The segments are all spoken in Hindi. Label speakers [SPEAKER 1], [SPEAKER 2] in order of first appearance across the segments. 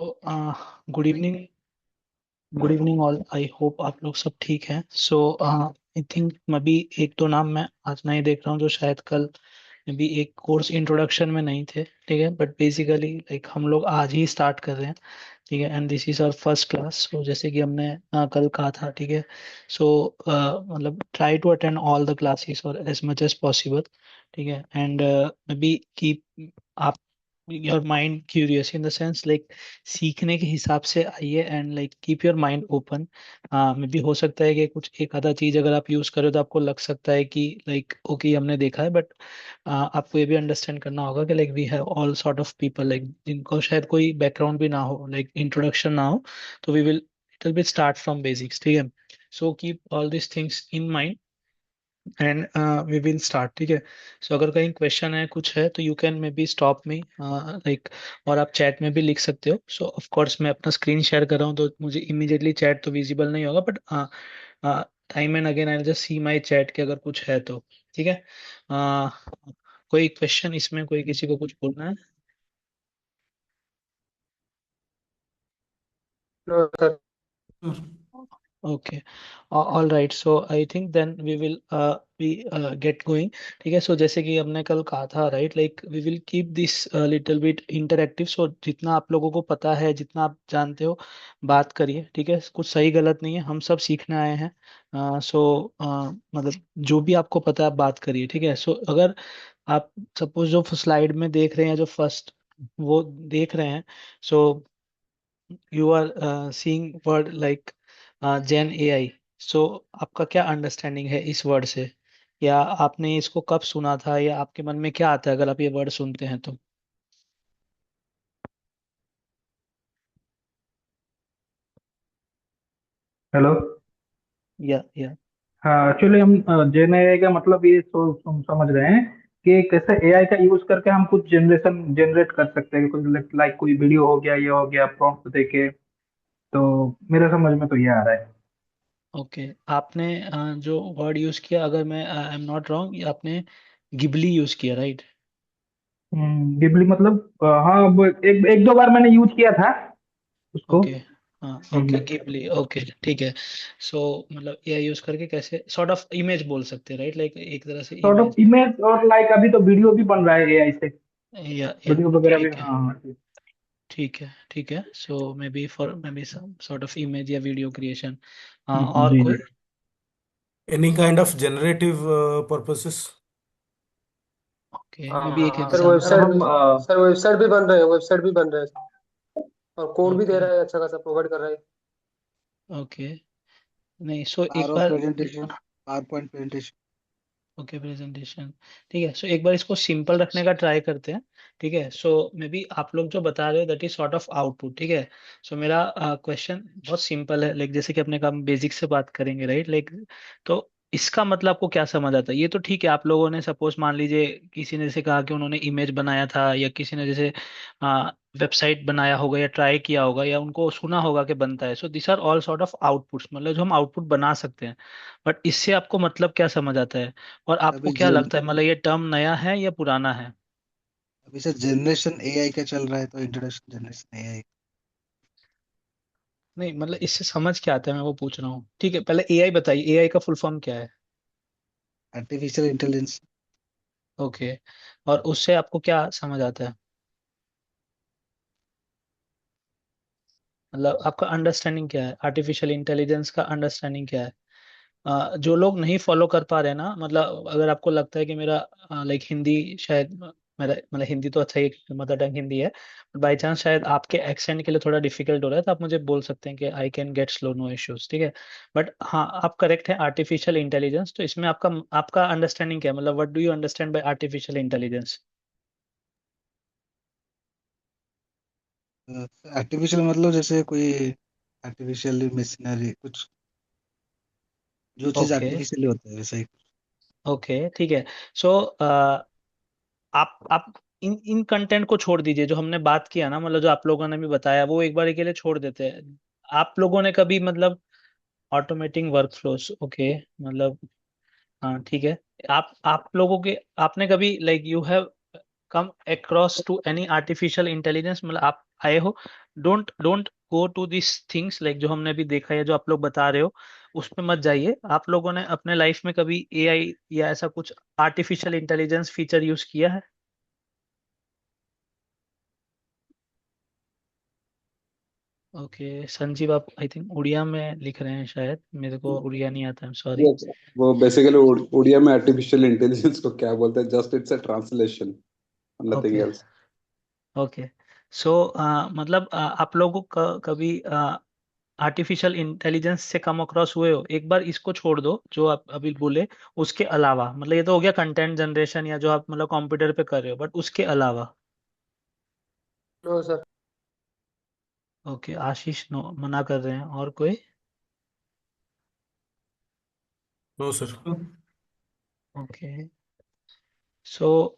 [SPEAKER 1] Good evening. Good evening all, I hope आप लोग सब ठीक हैं। सो आई थिंक मैं भी एक दो नाम मैं आज नए देख रहा हूँ जो शायद कल में भी एक कोर्स इंट्रोडक्शन में नहीं थे। ठीक है, बट बेसिकली लाइक हम लोग आज ही स्टार्ट कर रहे हैं। ठीक है, and this is our first class. So जैसे कि हमने कल कहा था, ठीक है। सो मतलब try to attend all the classes और एज मच एज पॉसिबल। ठीक है, एंड मे बी कीप आप your mind curious in the sense like सीखने के हिसाब से आइए and like keep your mind open. Maybe हो सकता है कि कुछ एक आधा चीज अगर आप यूज करो तो आपको लग सकता है कि लाइक ओके हमने देखा है, बट आपको ये भी अंडरस्टैंड करना होगा कि like we have all sort of people like जिनको शायद कोई बैकग्राउंड भी ना हो, लाइक इंट्रोडक्शन ना हो। तो we will little bit start from basics. ठीक है, so keep all this things in mind and we will start. ठीक है, सो अगर कहीं क्वेश्चन है कुछ है तो you can may be stop me like, और आप चैट में भी लिख सकते हो। सो ऑफ कोर्स मैं अपना स्क्रीन शेयर कर रहा हूँ तो मुझे इमीडिएटली चैट तो विजिबल नहीं होगा, but time and again I just see my chat के अगर कुछ है तो। ठीक है, कोई क्वेश्चन इसमें, कोई किसी को कुछ बोलना है?
[SPEAKER 2] No sir.
[SPEAKER 1] Okay. All right. So I think then we will be get going. ठीक है. So जैसे कि हमने कल कहा था, right? Like we will keep this little bit interactive. So जितना आप लोगों को पता है, जितना आप जानते हो, बात करिए। ठीक है. कुछ सही गलत नहीं है, हम सब सीखने आए हैं। सो मतलब जो भी आपको पता है आप बात करिए। ठीक है. सो अगर आप सपोज जो स्लाइड में देख रहे हैं, जो फर्स्ट वो देख रहे हैं, so you are seeing word like gen AI. So आपका क्या अंडरस्टैंडिंग है इस वर्ड से, या आपने इसको कब सुना था, या आपके मन में क्या आता है अगर आप ये वर्ड सुनते हैं तो?
[SPEAKER 2] हेलो।
[SPEAKER 1] या
[SPEAKER 2] हाँ, एक्चुअली हम जेन एआई का मतलब ये हम समझ रहे हैं कि कैसे एआई का यूज करके हम कुछ जनरेशन जनरेट कर सकते हैं, कुछ लाइक कोई वीडियो हो गया, ये हो गया प्रॉम्प्ट देके। तो मेरे समझ में तो ये आ रहा है।
[SPEAKER 1] ओके। आपने जो वर्ड यूज किया, अगर मैं आई एम नॉट रॉन्ग, आपने गिबली यूज किया, राइट?
[SPEAKER 2] गिबली मतलब हाँ, वो एक एक दो बार मैंने यूज किया था उसको।
[SPEAKER 1] ओके। हाँ, ओके गिबली, ओके ठीक है। सो मतलब ए यूज करके कैसे सॉर्ट ऑफ इमेज बोल सकते हैं, राइट? लाइक एक तरह से
[SPEAKER 2] सॉर्ट ऑफ
[SPEAKER 1] इमेज।
[SPEAKER 2] इमेज, और लाइक अभी तो वीडियो भी बन रहा है एआई से।
[SPEAKER 1] या
[SPEAKER 2] वीडियो वगैरह भी,
[SPEAKER 1] ठीक है।
[SPEAKER 2] हाँ हाँ।
[SPEAKER 1] ठीक है, ठीक है। So may be for may be some sort of image या वीडियो क्रिएशन। और
[SPEAKER 2] जी जी।
[SPEAKER 1] कोई?
[SPEAKER 3] Any kind of generative purposes.
[SPEAKER 1] Okay, may be एक
[SPEAKER 2] हाँ
[SPEAKER 3] सर
[SPEAKER 1] एग्जांपल।
[SPEAKER 2] सर,
[SPEAKER 3] वेबसाइट भी बन रहे हैं, वेबसाइट भी बन रहे हैं और कोड भी दे
[SPEAKER 1] ओके।
[SPEAKER 3] रहा है, अच्छा खासा प्रोवाइड कर रहा है।
[SPEAKER 1] ओके। नहीं, सो एक
[SPEAKER 4] power
[SPEAKER 1] bar.
[SPEAKER 4] Presentation, power point presentation.
[SPEAKER 1] Okay, presentation. ठीक है, सो एक बार इसको सिंपल रखने का ट्राई करते हैं। ठीक है, सो मे बी आप लोग जो बता रहे हो that is sort of output. ठीक है, सो मेरा क्वेश्चन बहुत सिंपल है, लाइक जैसे कि अपने काम बेसिक से बात करेंगे, राइट? लाइक तो इसका मतलब आपको क्या समझ आता है? ये तो ठीक है, आप लोगों ने सपोज मान लीजिए किसी ने जैसे कहा कि उन्होंने इमेज बनाया था, या किसी ने जैसे वेबसाइट बनाया होगा, या ट्राई किया होगा, या उनको सुना होगा कि बनता है। So this are all sort of outputs, मतलब जो हम आउटपुट बना सकते हैं। बट इससे आपको मतलब क्या समझ आता है, और आपको
[SPEAKER 4] अभी
[SPEAKER 1] क्या लगता है, मतलब ये टर्म नया है या पुराना है?
[SPEAKER 4] अभी से जनरेशन एआई का चल रहा है, तो इंट्रोडक्शन जनरेशन एआई।
[SPEAKER 1] नहीं, मतलब इससे समझ क्या आता है, मैं वो पूछ रहा हूँ। ठीक है, पहले एआई बताइए, एआई का फुल फॉर्म क्या है?
[SPEAKER 4] Artificial intelligence.
[SPEAKER 1] ओके। और उससे आपको क्या समझ आता है, मतलब आपका अंडरस्टैंडिंग क्या है, आर्टिफिशियल इंटेलिजेंस का अंडरस्टैंडिंग क्या है? जो लोग नहीं फॉलो कर पा रहे ना, मतलब अगर आपको लगता है कि मेरा लाइक हिंदी शायद, मेरा मतलब हिंदी तो अच्छा ही मदर टंग हिंदी है, बाई चांस शायद आपके एक्सेंट के लिए थोड़ा डिफिकल्ट हो रहा है, तो आप मुझे बोल सकते हैं कि I can get slow, no issues. ठीक है, बट हाँ आप करेक्ट है, आर्टिफिशियल इंटेलिजेंस। तो इसमें आपका आपका अंडरस्टैंडिंग क्या है, मतलब what do you understand by artificial intelligence?
[SPEAKER 4] Artificial मतलब जैसे कोई आर्टिफिशियल मशीनरी, कुछ जो चीज
[SPEAKER 1] ओके।
[SPEAKER 4] आर्टिफिशियली होता है वैसे ही।
[SPEAKER 1] ओके, ठीक है। सो आप इन इन कंटेंट को छोड़ दीजिए जो हमने बात किया ना, मतलब जो आप लोगों ने भी बताया वो एक बार के लिए छोड़ देते हैं। आप लोगों ने कभी मतलब ऑटोमेटिंग वर्कफ्लोस, ओके, मतलब हाँ ठीक है। आप लोगों के आपने कभी like you have come across to any artificial intelligence, मतलब आई हो, don't don't go to this things like जो हमने अभी देखा है, जो आप लोग बता रहे हो उस पे मत जाइए। आप लोगों ने अपने लाइफ में कभी एआई या ऐसा कुछ आर्टिफिशियल इंटेलिजेंस फीचर यूज किया है? ओके संजीव, आप आई थिंक उड़िया में लिख रहे हैं, शायद मेरे को उड़िया नहीं आता, आई एम सॉरी।
[SPEAKER 5] Yes, वो बेसिकली उड़िया में आर्टिफिशियल इंटेलिजेंस को क्या बोलते हैं, just it's a translation, nothing
[SPEAKER 1] okay
[SPEAKER 5] else.
[SPEAKER 1] Okay. So मतलब आप लोगों को कभी आर्टिफिशियल इंटेलिजेंस से कम अक्रॉस हुए हो? एक बार इसको छोड़ दो जो आप अभी बोले, उसके अलावा मतलब ये तो हो गया कंटेंट जनरेशन या जो आप मतलब कंप्यूटर पे कर रहे हो, बट उसके अलावा।
[SPEAKER 3] No sir.
[SPEAKER 1] Okay Ashish no मना कर रहे हैं, और कोई?
[SPEAKER 6] No sir.
[SPEAKER 1] Okay. So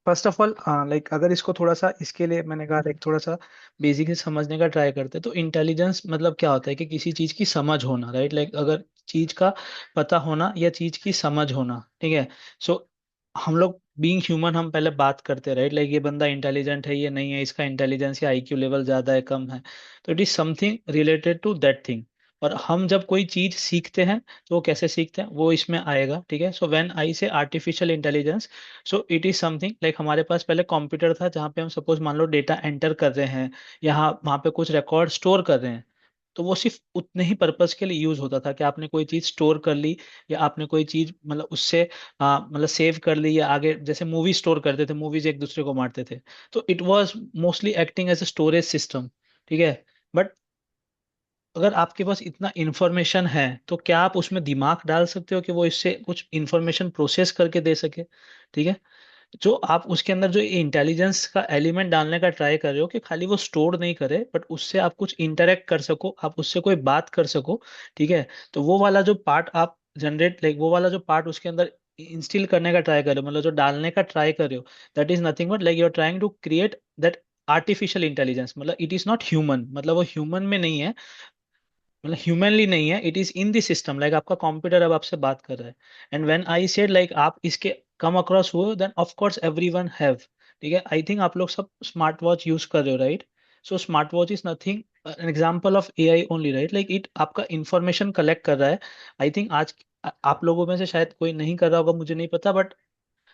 [SPEAKER 1] first of all like अगर इसको थोड़ा सा, इसके लिए मैंने कहा लाइक थोड़ा सा बेसिक से समझने का ट्राई करते हैं, तो इंटेलिजेंस मतलब क्या होता है कि किसी चीज की समझ होना, राइट? लाइक अगर चीज का पता होना या चीज की समझ होना, ठीक है। सो हम लोग बीइंग ह्यूमन हम पहले बात करते हैं, राइट? लाइक ये बंदा इंटेलिजेंट है, ये नहीं है, इसका इंटेलिजेंस या आईक्यू लेवल ज्यादा है, कम है, तो it is something related to that thing. और हम जब कोई चीज सीखते हैं तो वो कैसे सीखते हैं वो इसमें आएगा, ठीक है। सो व्हेन आई से artificial intelligence, so it is something like हमारे पास पहले कंप्यूटर था जहाँ पे हम सपोज मान लो डेटा एंटर कर रहे हैं, यहाँ वहाँ पे कुछ रिकॉर्ड स्टोर कर रहे हैं, तो वो सिर्फ उतने ही पर्पस के लिए यूज होता था कि आपने कोई चीज स्टोर कर ली, या आपने कोई चीज मतलब उससे मतलब सेव कर ली, या आगे जैसे मूवी स्टोर करते थे, मूवीज एक दूसरे को मारते थे, तो it was mostly acting as a storage system, ठीक है। बट अगर आपके पास इतना इंफॉर्मेशन है तो क्या आप उसमें दिमाग डाल सकते हो कि वो इससे कुछ इंफॉर्मेशन प्रोसेस करके दे सके, ठीक है। जो आप उसके अंदर जो इंटेलिजेंस का एलिमेंट डालने का ट्राई कर रहे हो कि खाली वो स्टोर नहीं करे, बट उससे आप कुछ इंटरेक्ट कर सको, आप उससे कोई बात कर सको, ठीक है। तो वो वाला जो पार्ट आप जनरेट लाइक वो वाला जो पार्ट उसके अंदर इंस्टिल करने का ट्राई कर रहे हो, मतलब जो डालने का ट्राई कर रहे हो, that is nothing but like you are trying to create that artificial intelligence. मतलब इट इज नॉट ह्यूमन, मतलब वो ह्यूमन में नहीं है, मतलब ह्यूमनली नहीं है, it is in the system, like आपका कंप्यूटर अब आपसे बात कर रहा है। And when I said like आप इसके कम अक्रॉस हुए, then of course everyone have, ठीक है। आई थिंक आप लोग सब स्मार्ट वॉच यूज कर रहे हो, right? So smart watch is nothing an example of AI only, right? Like it आपका इंफॉर्मेशन कलेक्ट कर रहा है। आई थिंक आज आप लोगों में से शायद कोई नहीं कर रहा होगा, मुझे नहीं पता, but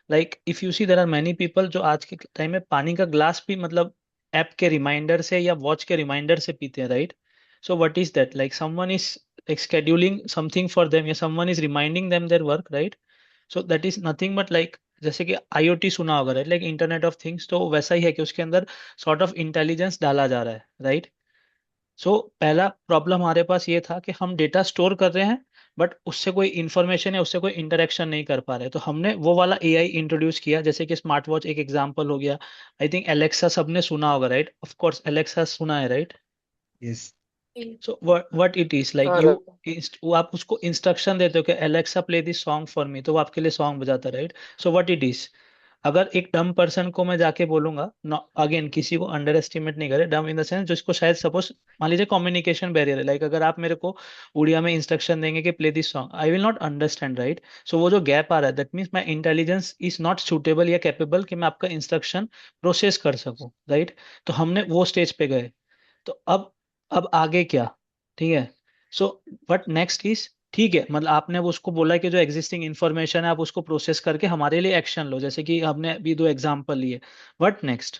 [SPEAKER 1] like if you see there are many people जो आज के टाइम में पानी का ग्लास भी मतलब ऐप के रिमाइंडर से या वॉच के रिमाइंडर से पीते हैं, right? So what is that, like someone is like scheduling something for them, या someone is reminding them their work, right? So that is nothing but like जैसे कि IoT सुना होगा, right? Like internet of things, तो वैसा ही है कि उसके अंदर सॉर्ट ऑफ इंटेलिजेंस डाला जा रहा है, राइट? सो पहला प्रॉब्लम हमारे पास ये था कि हम डेटा स्टोर कर रहे हैं, बट उससे कोई इंफॉर्मेशन या उससे कोई इंटरेक्शन नहीं कर पा रहे, तो हमने वो वाला एआई इंट्रोड्यूस किया, जैसे कि स्मार्ट वॉच एक एग्जांपल हो गया। आई थिंक एलेक्सा सबने सुना होगा, राइट? ऑफ कोर्स एलेक्सा सुना है, right?
[SPEAKER 4] Yes.
[SPEAKER 1] So what it is like
[SPEAKER 3] हाँ
[SPEAKER 1] यू,
[SPEAKER 3] सर।
[SPEAKER 1] वो आप उसको इंस्ट्रक्शन देते हो कि Alexa play this song for me, तो वो आपके लिए सॉन्ग बजाता है, right? So what it is, अगर एक डम पर्सन को मैं जाके बोलूंगा, अगेन किसी को अंडर एस्टिमेट नहीं करे, डम इन द सेंस जिसको शायद सपोज मान लीजिए कम्युनिकेशन बैरियर है, लाइक अगर आप मेरे को उड़िया में इंस्ट्रक्शन देंगे कि play this song, I will not understand, right? So वो जो गैप आ रहा है, that means my intelligence is not suitable या कैपेबल कि मैं आपका इंस्ट्रक्शन प्रोसेस कर सकूं, राइट? तो हमने वो स्टेज पे गए। तो अब आगे क्या, ठीक है। सो व्हाट नेक्स्ट इज, ठीक है, मतलब आपने वो उसको बोला कि जो एग्जिस्टिंग इन्फॉर्मेशन है आप उसको प्रोसेस करके हमारे लिए एक्शन लो, जैसे कि हमने अभी दो एग्जांपल लिए। What next?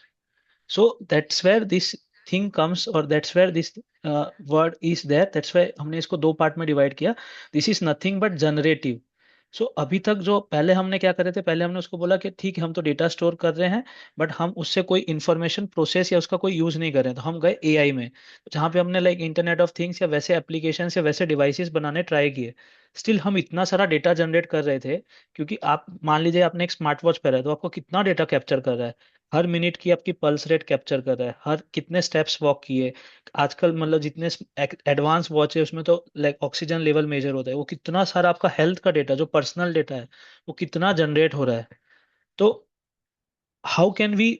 [SPEAKER 1] So that's where this thing comes, और that's where this word is there, that's why हमने इसको दो पार्ट में डिवाइड किया। This is nothing but generative. So अभी तक जो पहले हमने क्या करे थे, पहले हमने उसको बोला कि ठीक है हम तो डेटा स्टोर कर रहे हैं, बट हम उससे कोई इंफॉर्मेशन प्रोसेस या उसका कोई यूज नहीं कर रहे हैं, तो हम गए एआई में, जहाँ पे हमने लाइक इंटरनेट ऑफ थिंग्स या वैसे एप्लीकेशन या वैसे डिवाइसेस बनाने ट्राई किए। स्टिल हम इतना सारा डेटा जनरेट कर रहे थे, क्योंकि आप मान लीजिए आपने एक स्मार्ट वॉच पहना है, तो आपको कितना डेटा कैप्चर कर रहा है, हर मिनट की आपकी पल्स रेट कैप्चर कर रहा है, हर कितने स्टेप्स वॉक किए। आजकल मतलब जितने एडवांस वॉच है उसमें तो लाइक ऑक्सीजन लेवल मेजर होता है, वो कितना सारा आपका हेल्थ का डेटा जो पर्सनल डेटा है वो कितना जनरेट हो रहा है। तो how can we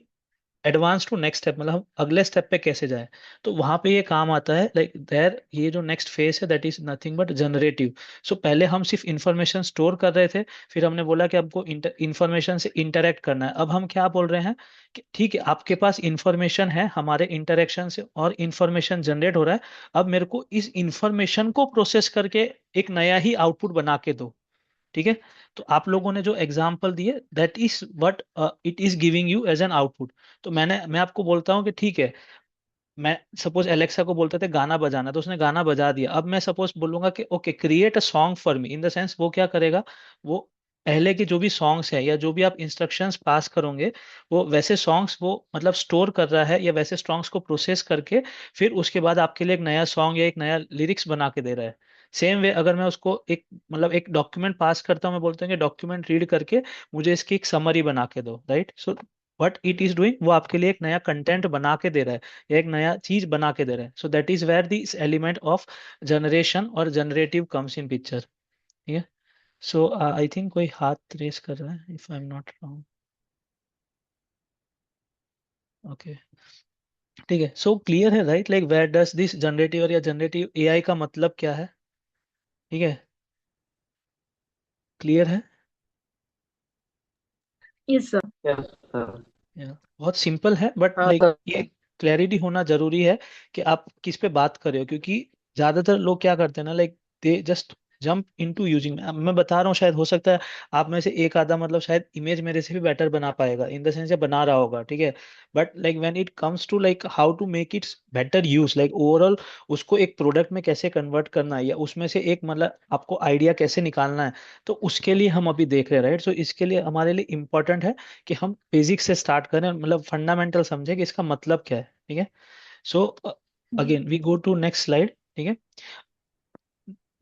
[SPEAKER 1] advance to next step, मतलब हम अगले स्टेप पे कैसे जाए। तो वहां पे ये काम आता है, लाइक देयर ये जो नेक्स्ट फेज है that is nothing but generative. So पहले हम सिर्फ इंफॉर्मेशन स्टोर कर रहे थे, फिर हमने बोला कि हमको इंफॉर्मेशन से इंटरेक्ट करना है। अब हम क्या बोल रहे हैं कि ठीक है आपके पास इंफॉर्मेशन है, हमारे इंटरेक्शन से और इंफॉर्मेशन जनरेट हो रहा है, अब मेरे को इस इंफॉर्मेशन को प्रोसेस करके एक नया ही आउटपुट बना के दो। ठीक है। तो आप लोगों ने जो एग्जाम्पल दिए that is what it is giving you as an output. तो मैं आपको बोलता हूँ कि ठीक है, मैं सपोज एलेक्सा को बोलते थे गाना बजाना, तो उसने गाना बजा दिया। अब मैं सपोज बोलूंगा कि okay create a song for me, in the sense वो क्या करेगा, वो पहले के जो भी सॉन्ग्स है या जो भी आप इंस्ट्रक्शंस पास करोगे, वो वैसे सॉन्ग्स वो मतलब स्टोर कर रहा है या वैसे सॉन्ग्स को प्रोसेस करके फिर उसके बाद आपके लिए एक नया सॉन्ग या एक नया लिरिक्स बना के दे रहा है। सेम वे अगर मैं उसको एक मतलब एक डॉक्यूमेंट पास करता हूँ, मैं बोलता हूँ कि डॉक्यूमेंट रीड करके मुझे इसकी एक समरी बना के दो, right. So what it is doing, वो आपके लिए एक नया कंटेंट बना के दे रहा है या एक नया चीज बना के दे रहा है। So that is where this element of generation और जनरेटिव कम्स इन पिक्चर। ठीक है। सो आई थिंक कोई हाथ रेस कर रहा है, if I am not wrong. Okay, ठीक है। सो क्लियर है right, like where does this generative और या जनरेटिव एआई का मतलब क्या है। ठीक है, क्लियर है।
[SPEAKER 7] Yes, sir.
[SPEAKER 3] Yes sir.
[SPEAKER 1] बहुत सिंपल है बट
[SPEAKER 3] हाँ
[SPEAKER 1] लाइक
[SPEAKER 3] सर।
[SPEAKER 1] ये क्लैरिटी होना जरूरी है कि आप किस पे बात कर रहे हो, क्योंकि ज्यादातर लोग क्या करते हैं ना, like they just jump into using. मैं बता रहा हूँ, शायद हो सकता है आप में से एक आधा मतलब शायद इमेज मेरे से भी बेटर बना पाएगा, इन द सेंस ये बना रहा होगा, ठीक है। But like when it comes to like how to make its better use, like overall उसको एक प्रोडक्ट में कैसे कन्वर्ट करना है या उसमें से एक मतलब आपको आइडिया कैसे निकालना है, तो उसके लिए हम अभी देख रहे हैं, राइट। सो इसके लिए हमारे लिए इंपॉर्टेंट है कि हम बेसिक से स्टार्ट करें, मतलब फंडामेंटल समझें कि इसका मतलब क्या है। ठीक है। So again we go to next slide. ठीक है।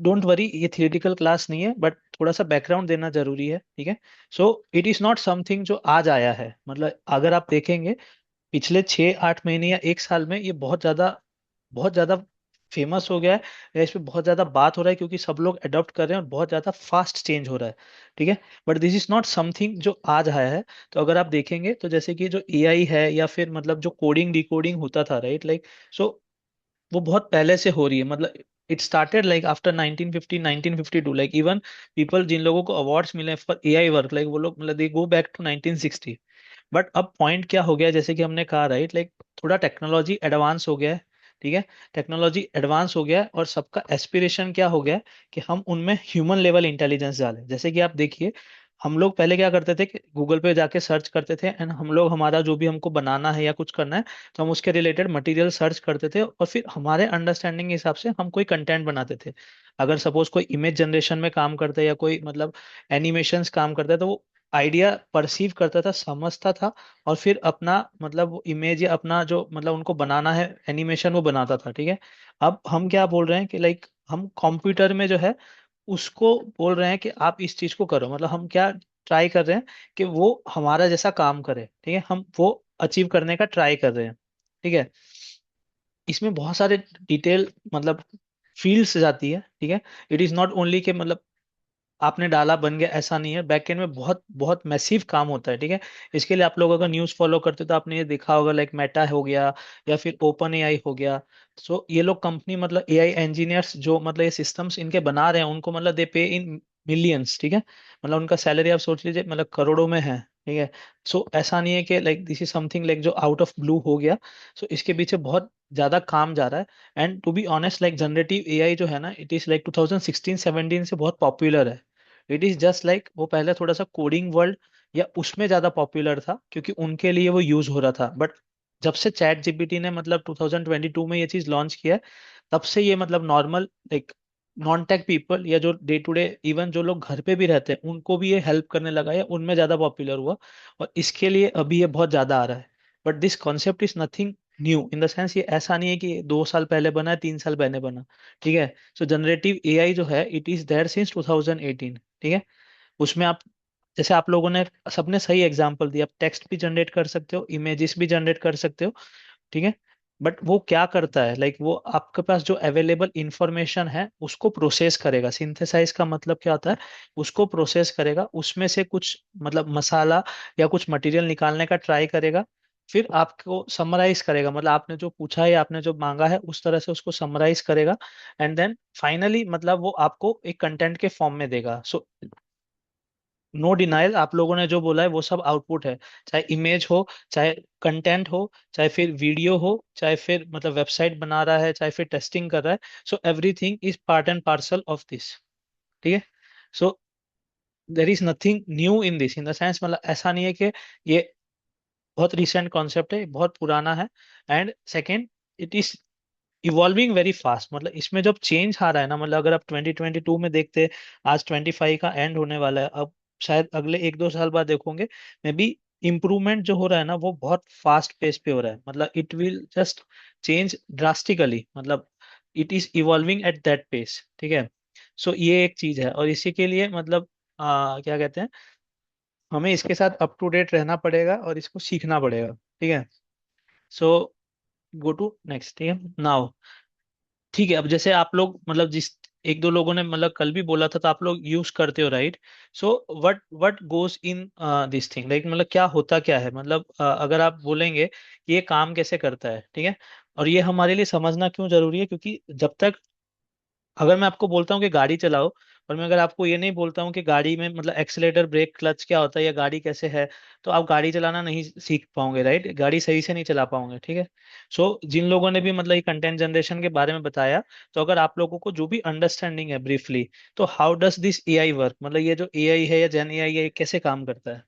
[SPEAKER 1] डोंट वरी, ये थियोरेटिकल क्लास नहीं है बट थोड़ा सा बैकग्राउंड देना जरूरी है। ठीक है। So it is not something जो आज आया है, मतलब अगर आप देखेंगे पिछले 6-8 महीने या एक साल में ये बहुत ज्यादा फेमस हो गया है या इस पे बहुत ज्यादा बात हो रहा है, क्योंकि सब लोग अडॉप्ट कर रहे हैं और बहुत ज्यादा फास्ट चेंज हो रहा है। ठीक है। But this is not something जो आज आया है। तो अगर आप देखेंगे तो जैसे कि जो एआई है या फिर मतलब जो कोडिंग डिकोडिंग होता था, राइट, लाइक सो वो बहुत पहले से हो रही है। मतलब it started like after 1950 1952, like even people जिन लोगों को अवार्ड्स मिले फॉर एआई वर्क, लाइक वो लोग मतलब दे गो बैक टू 1960। बट अब पॉइंट क्या हो गया, जैसे कि हमने कहा, राइट, लाइक थोड़ा टेक्नोलॉजी एडवांस हो गया है। ठीक है। टेक्नोलॉजी एडवांस हो गया है और सबका एस्पिरेशन क्या हो गया है कि हम उनमें ह्यूमन लेवल इंटेलिजेंस डालें। जैसे कि आप देखिए, हम लोग पहले क्या करते थे कि गूगल पे जाके सर्च करते थे एंड हम लोग हमारा जो भी हमको बनाना है या कुछ करना है तो हम उसके रिलेटेड मटेरियल सर्च करते थे और फिर हमारे अंडरस्टैंडिंग के हिसाब से हम कोई कंटेंट बनाते थे। अगर सपोज कोई इमेज जनरेशन में काम करता है या कोई मतलब एनिमेशंस काम करता है, तो वो आइडिया परसीव करता था, समझता था और फिर अपना मतलब इमेज या अपना जो मतलब उनको बनाना है एनिमेशन वो बनाता था। ठीक है। अब हम क्या बोल रहे हैं कि लाइक हम कंप्यूटर में जो है उसको बोल रहे हैं कि आप इस चीज को करो, मतलब हम क्या ट्राई कर रहे हैं कि वो हमारा जैसा काम करे। ठीक है। हम वो अचीव करने का ट्राई कर रहे हैं। ठीक है। इसमें बहुत सारे डिटेल मतलब फील्ड्स जाती है। ठीक है। इट इज नॉट ओनली के मतलब आपने डाला बन गया, ऐसा नहीं है। बैकएंड में बहुत बहुत मैसिव काम होता है। ठीक है। इसके लिए आप लोग अगर न्यूज़ फॉलो करते हो तो आपने ये देखा होगा, लाइक मेटा हो गया या फिर ओपन एआई हो गया। सो ये लोग कंपनी मतलब एआई इंजीनियर्स जो मतलब ये सिस्टम्स इनके बना रहे हैं उनको मतलब दे पे इन मिलियंस। ठीक है। मतलब उनका सैलरी आप सोच लीजिए मतलब करोड़ों में है। ठीक है। सो ऐसा नहीं है कि like this is something like जो आउट ऑफ ब्लू हो गया। सो इसके पीछे बहुत ज्यादा काम जा रहा है। And to be honest, like generative AI जो है ना, इट इज लाइक 2016-17 से बहुत पॉपुलर है। इट इज जस्ट लाइक वो पहले थोड़ा सा कोडिंग वर्ल्ड या उसमें ज्यादा पॉपुलर था क्योंकि उनके लिए वो यूज हो रहा था। बट जब से चैट जीपीटी ने मतलब 2022 में ये चीज लॉन्च किया है, तब से ये मतलब normal like non tech people या जो डे टू डे इवन जो लोग घर पे भी रहते हैं उनको भी ये हेल्प करने लगा या उनमें ज्यादा पॉपुलर हुआ। और इसके लिए अभी ये बहुत ज्यादा आ रहा है। But this concept is nothing new in the sense, ये ऐसा नहीं है कि 2 साल पहले बना है 3 साल पहले बना। ठीक है। सो जनरेटिव एआई जो है इट इज देयर सिंस 2018। ठीक है। उसमें आप जैसे आप लोगों ने सबने सही एग्जांपल दिया, आप टेक्स्ट भी जनरेट कर सकते हो, इमेजेस भी जनरेट कर सकते हो। ठीक है। बट वो क्या करता है, लाइक वो आपके पास जो अवेलेबल इंफॉर्मेशन है उसको प्रोसेस करेगा। सिंथेसाइज का मतलब क्या होता है, उसको प्रोसेस करेगा, उसमें से कुछ मतलब मसाला या कुछ मटेरियल निकालने का ट्राई करेगा, फिर आपको समराइज करेगा, मतलब आपने जो पूछा है या आपने जो मांगा है उस तरह से उसको समराइज करेगा, एंड देन फाइनली मतलब वो आपको एक कंटेंट के फॉर्म में देगा। सो नो डिनाइल, आप लोगों ने जो बोला है वो सब आउटपुट है, चाहे इमेज हो, चाहे कंटेंट हो, चाहे फिर वीडियो हो, चाहे फिर मतलब वेबसाइट बना रहा है, चाहे फिर टेस्टिंग कर रहा है। So everything is part and parcel of this. ठीक है। So there is nothing new in this, in the sense मतलब ऐसा नहीं है कि ये बहुत रिसेंट कॉन्सेप्ट है, बहुत पुराना है। And second, it is evolving very fast, मतलब इसमें जब चेंज आ रहा है ना, मतलब अगर आप 2022 में देखते, आज 25 का एंड होने वाला है, अब शायद अगले 1-2 साल बाद देखोगे, मे बी इम्प्रूवमेंट जो हो रहा है ना वो बहुत फास्ट पेस पे हो रहा है, मतलब it will just change drastically, मतलब it is evolving at that pace. ठीक है। सो ये एक चीज है, और इसी के लिए मतलब क्या कहते हैं, हमें इसके साथ अप टू डेट रहना पड़ेगा और इसको सीखना पड़ेगा। ठीक है। सो गो टू नेक्स्ट। ठीक है नाउ। ठीक है, अब जैसे आप लोग मतलब जिस 1-2 लोगों ने मतलब कल भी बोला था, तो आप लोग यूज करते हो, right? So what what goes in this thing, like मतलब क्या होता क्या है, मतलब अगर आप बोलेंगे कि ये काम कैसे करता है, ठीक है, और ये हमारे लिए समझना क्यों जरूरी है, क्योंकि जब तक, अगर मैं आपको बोलता हूँ कि गाड़ी चलाओ, और मैं अगर आपको ये नहीं बोलता हूँ कि गाड़ी में मतलब एक्सीलेटर, ब्रेक, क्लच क्या होता है या गाड़ी कैसे है, तो आप गाड़ी चलाना नहीं सीख पाओगे, राइट? गाड़ी सही से नहीं चला पाओगे। ठीक है। सो जिन लोगों ने भी मतलब ये कंटेंट जनरेशन के बारे में बताया, तो अगर आप लोगों को जो भी अंडरस्टैंडिंग है ब्रीफली, तो how does this AI work, मतलब ये जो एआई है या जेन एआई है, ये कैसे काम करता है?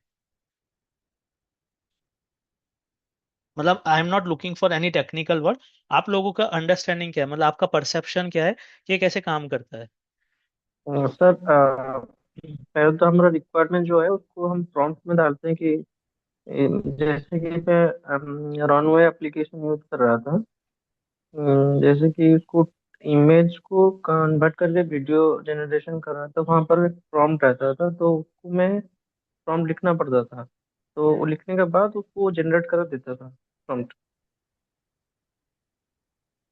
[SPEAKER 1] मतलब आई am not looking for any technical word, आप लोगों का अंडरस्टैंडिंग क्या है, मतलब आपका परसेप्शन क्या है कि ये कैसे काम करता है?
[SPEAKER 2] सर, पहले तो हमारा रिक्वायरमेंट जो है उसको हम प्रॉम्प्ट में डालते हैं कि जैसे कि मैं रनवे एप्लीकेशन यूज कर रहा था। जैसे कि उसको इमेज को कन्वर्ट करके वीडियो जनरेशन कर रहा था, वहाँ पर एक प्रॉम्प्ट रहता था, तो उसको मैं प्रॉम्प्ट लिखना पड़ता था, तो वो लिखने के बाद उसको जनरेट कर देता था प्रॉम्प्ट।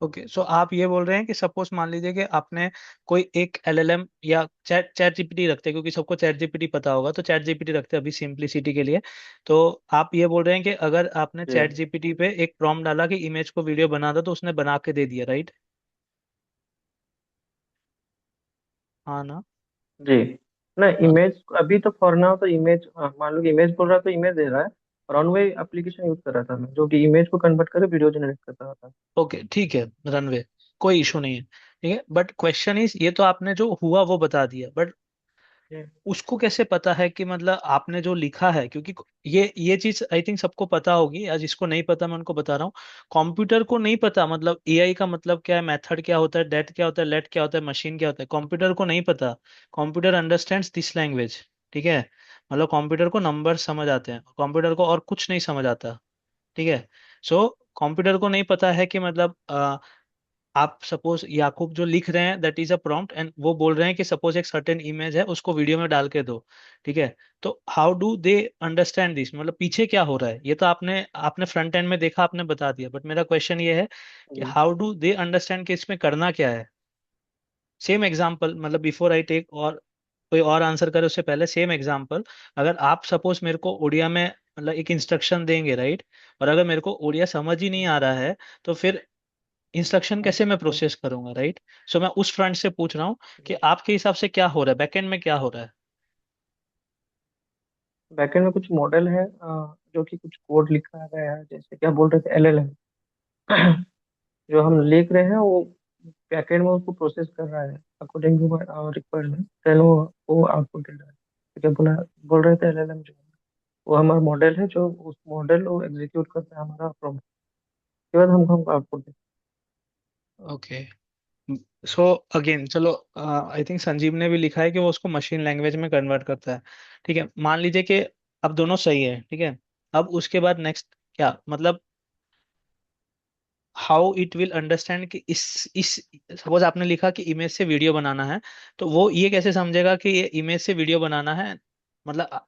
[SPEAKER 1] ओके, सो आप ये बोल रहे हैं कि सपोज मान लीजिए कि आपने कोई एक एलएलएम या चैट चैट जीपीटी रखते हैं, क्योंकि सबको चैट जीपीटी पता होगा, तो चैट जीपीटी रखते हैं अभी सिंप्लिसिटी के लिए। तो आप ये बोल रहे हैं कि अगर आपने
[SPEAKER 2] जी।
[SPEAKER 1] चैट जीपीटी पे एक प्रॉम्प्ट डाला कि इमेज को वीडियो बना दो, तो उसने बना के दे दिया, राइट? हाँ ना?
[SPEAKER 2] जी। ना,
[SPEAKER 1] हाँ।
[SPEAKER 2] इमेज अभी तो फॉर नाउ तो इमेज, मान लो कि इमेज बोल रहा है तो इमेज दे रहा है। रनवे एप्लीकेशन यूज कर रहा था मैं, जो कि इमेज को कन्वर्ट करके वीडियो जनरेट करता था।
[SPEAKER 1] ओके ठीक है, रनवे, कोई इशू नहीं है। ठीक है, बट क्वेश्चन इज, ये तो आपने जो हुआ वो बता दिया, बट
[SPEAKER 2] जी।
[SPEAKER 1] उसको कैसे पता है कि मतलब आपने जो लिखा है, क्योंकि ये चीज आई थिंक सबको पता होगी, आज जिसको नहीं पता मैं उनको बता रहा हूँ। कंप्यूटर को नहीं पता मतलब एआई का मतलब क्या है, मेथड क्या होता है, डेट क्या होता है, लेट क्या होता है, मशीन क्या होता है, कंप्यूटर को नहीं पता। Computer understands this language. ठीक है। मतलब कंप्यूटर को नंबर समझ आते हैं, कंप्यूटर को और कुछ नहीं समझ आता। ठीक है। सो कंप्यूटर को नहीं पता है कि मतलब आप सपोज याकूब जो लिख रहे हैं that is a prompt, and वो बोल रहे हैं कि सपोज एक सर्टेन इमेज है उसको वीडियो में डाल के दो। ठीक है। तो how do they understand this, मतलब पीछे क्या हो रहा है, ये तो आपने आपने फ्रंट एंड में देखा, आपने बता दिया, बट मेरा क्वेश्चन ये है कि
[SPEAKER 2] जी।
[SPEAKER 1] हाउ डू दे अंडरस्टैंड कि इसमें करना क्या है। सेम एग्जाम्पल, मतलब बिफोर आई टेक और कोई और आंसर करे उससे पहले सेम एग्जाम्पल, अगर आप सपोज मेरे को उड़िया में मतलब एक इंस्ट्रक्शन देंगे, राइट, और अगर मेरे को उड़िया समझ ही नहीं आ रहा है, तो फिर इंस्ट्रक्शन कैसे मैं प्रोसेस करूंगा, राइट? सो मैं उस फ्रंट से पूछ रहा हूँ कि आपके हिसाब से क्या हो रहा है, बैकएंड में क्या हो रहा है?
[SPEAKER 2] बैकएंड में कुछ मॉडल है, जो कि कुछ कोड लिखा गया है, जैसे क्या बोल रहे थे, एलएलएम। जो हम लिख रहे हैं वो बैकएंड में उसको प्रोसेस कर रहा है अकॉर्डिंग टू रिक्वायरमेंट, देन वो आउटपुट दे रहा है। तो क्या बोला, बोल रहे थे एलएलएम जो है, वो हमारा मॉडल है, जो उस मॉडल वो एग्जीक्यूट करता है हमारा प्रॉम्प्ट, के बाद हमको आउटपुट देता
[SPEAKER 1] ओके। सो अगेन चलो, आई थिंक संजीव ने भी लिखा है कि वो उसको मशीन लैंग्वेज में कन्वर्ट करता है। ठीक है, मान लीजिए कि अब दोनों सही है, ठीक है। अब उसके बाद नेक्स्ट क्या मतलब, हाउ इट विल अंडरस्टैंड कि इस सपोज आपने लिखा कि इमेज से वीडियो बनाना है, तो वो ये कैसे समझेगा कि ये इमेज से वीडियो बनाना है, मतलब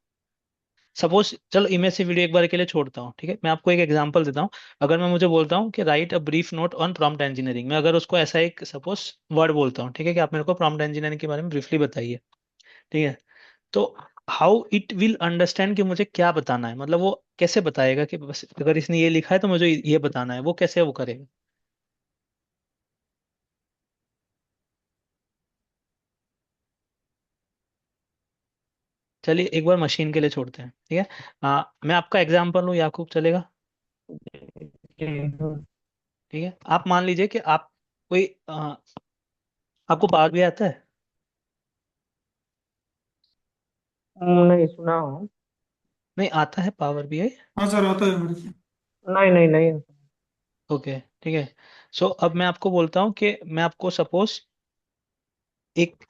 [SPEAKER 1] सपोज चलो इमेज से वीडियो एक बार के लिए छोड़ता हूँ, ठीक है, मैं आपको एक एग्जांपल देता हूँ। अगर मैं मुझे बोलता हूँ कि right a brief note on prompt engineering, मैं अगर उसको ऐसा एक सपोज वर्ड बोलता हूँ, ठीक है, कि आप मेरे को प्रॉम्प्ट इंजीनियरिंग के बारे में ब्रीफली बताइए। ठीक है। तो हाउ इट विल अंडरस्टैंड कि मुझे क्या बताना है, मतलब वो कैसे बताएगा कि बस अगर इसने ये लिखा है तो मुझे ये बताना है, वो कैसे वो करेगा? चलिए एक बार मशीन के लिए छोड़ते हैं, ठीक है। मैं आपका एग्जांपल लूँ याकूब, चलेगा? ठीक है, आप मान लीजिए कि आप कोई आपको पावर भी आता है?
[SPEAKER 2] नहीं सुना हूँ।
[SPEAKER 1] नहीं आता है पावर भी?
[SPEAKER 6] हाँ सर, आता है मेरे को।
[SPEAKER 2] नहीं नहीं नहीं।
[SPEAKER 1] ओके ठीक है। सो अब मैं आपको बोलता हूँ कि मैं आपको सपोज एक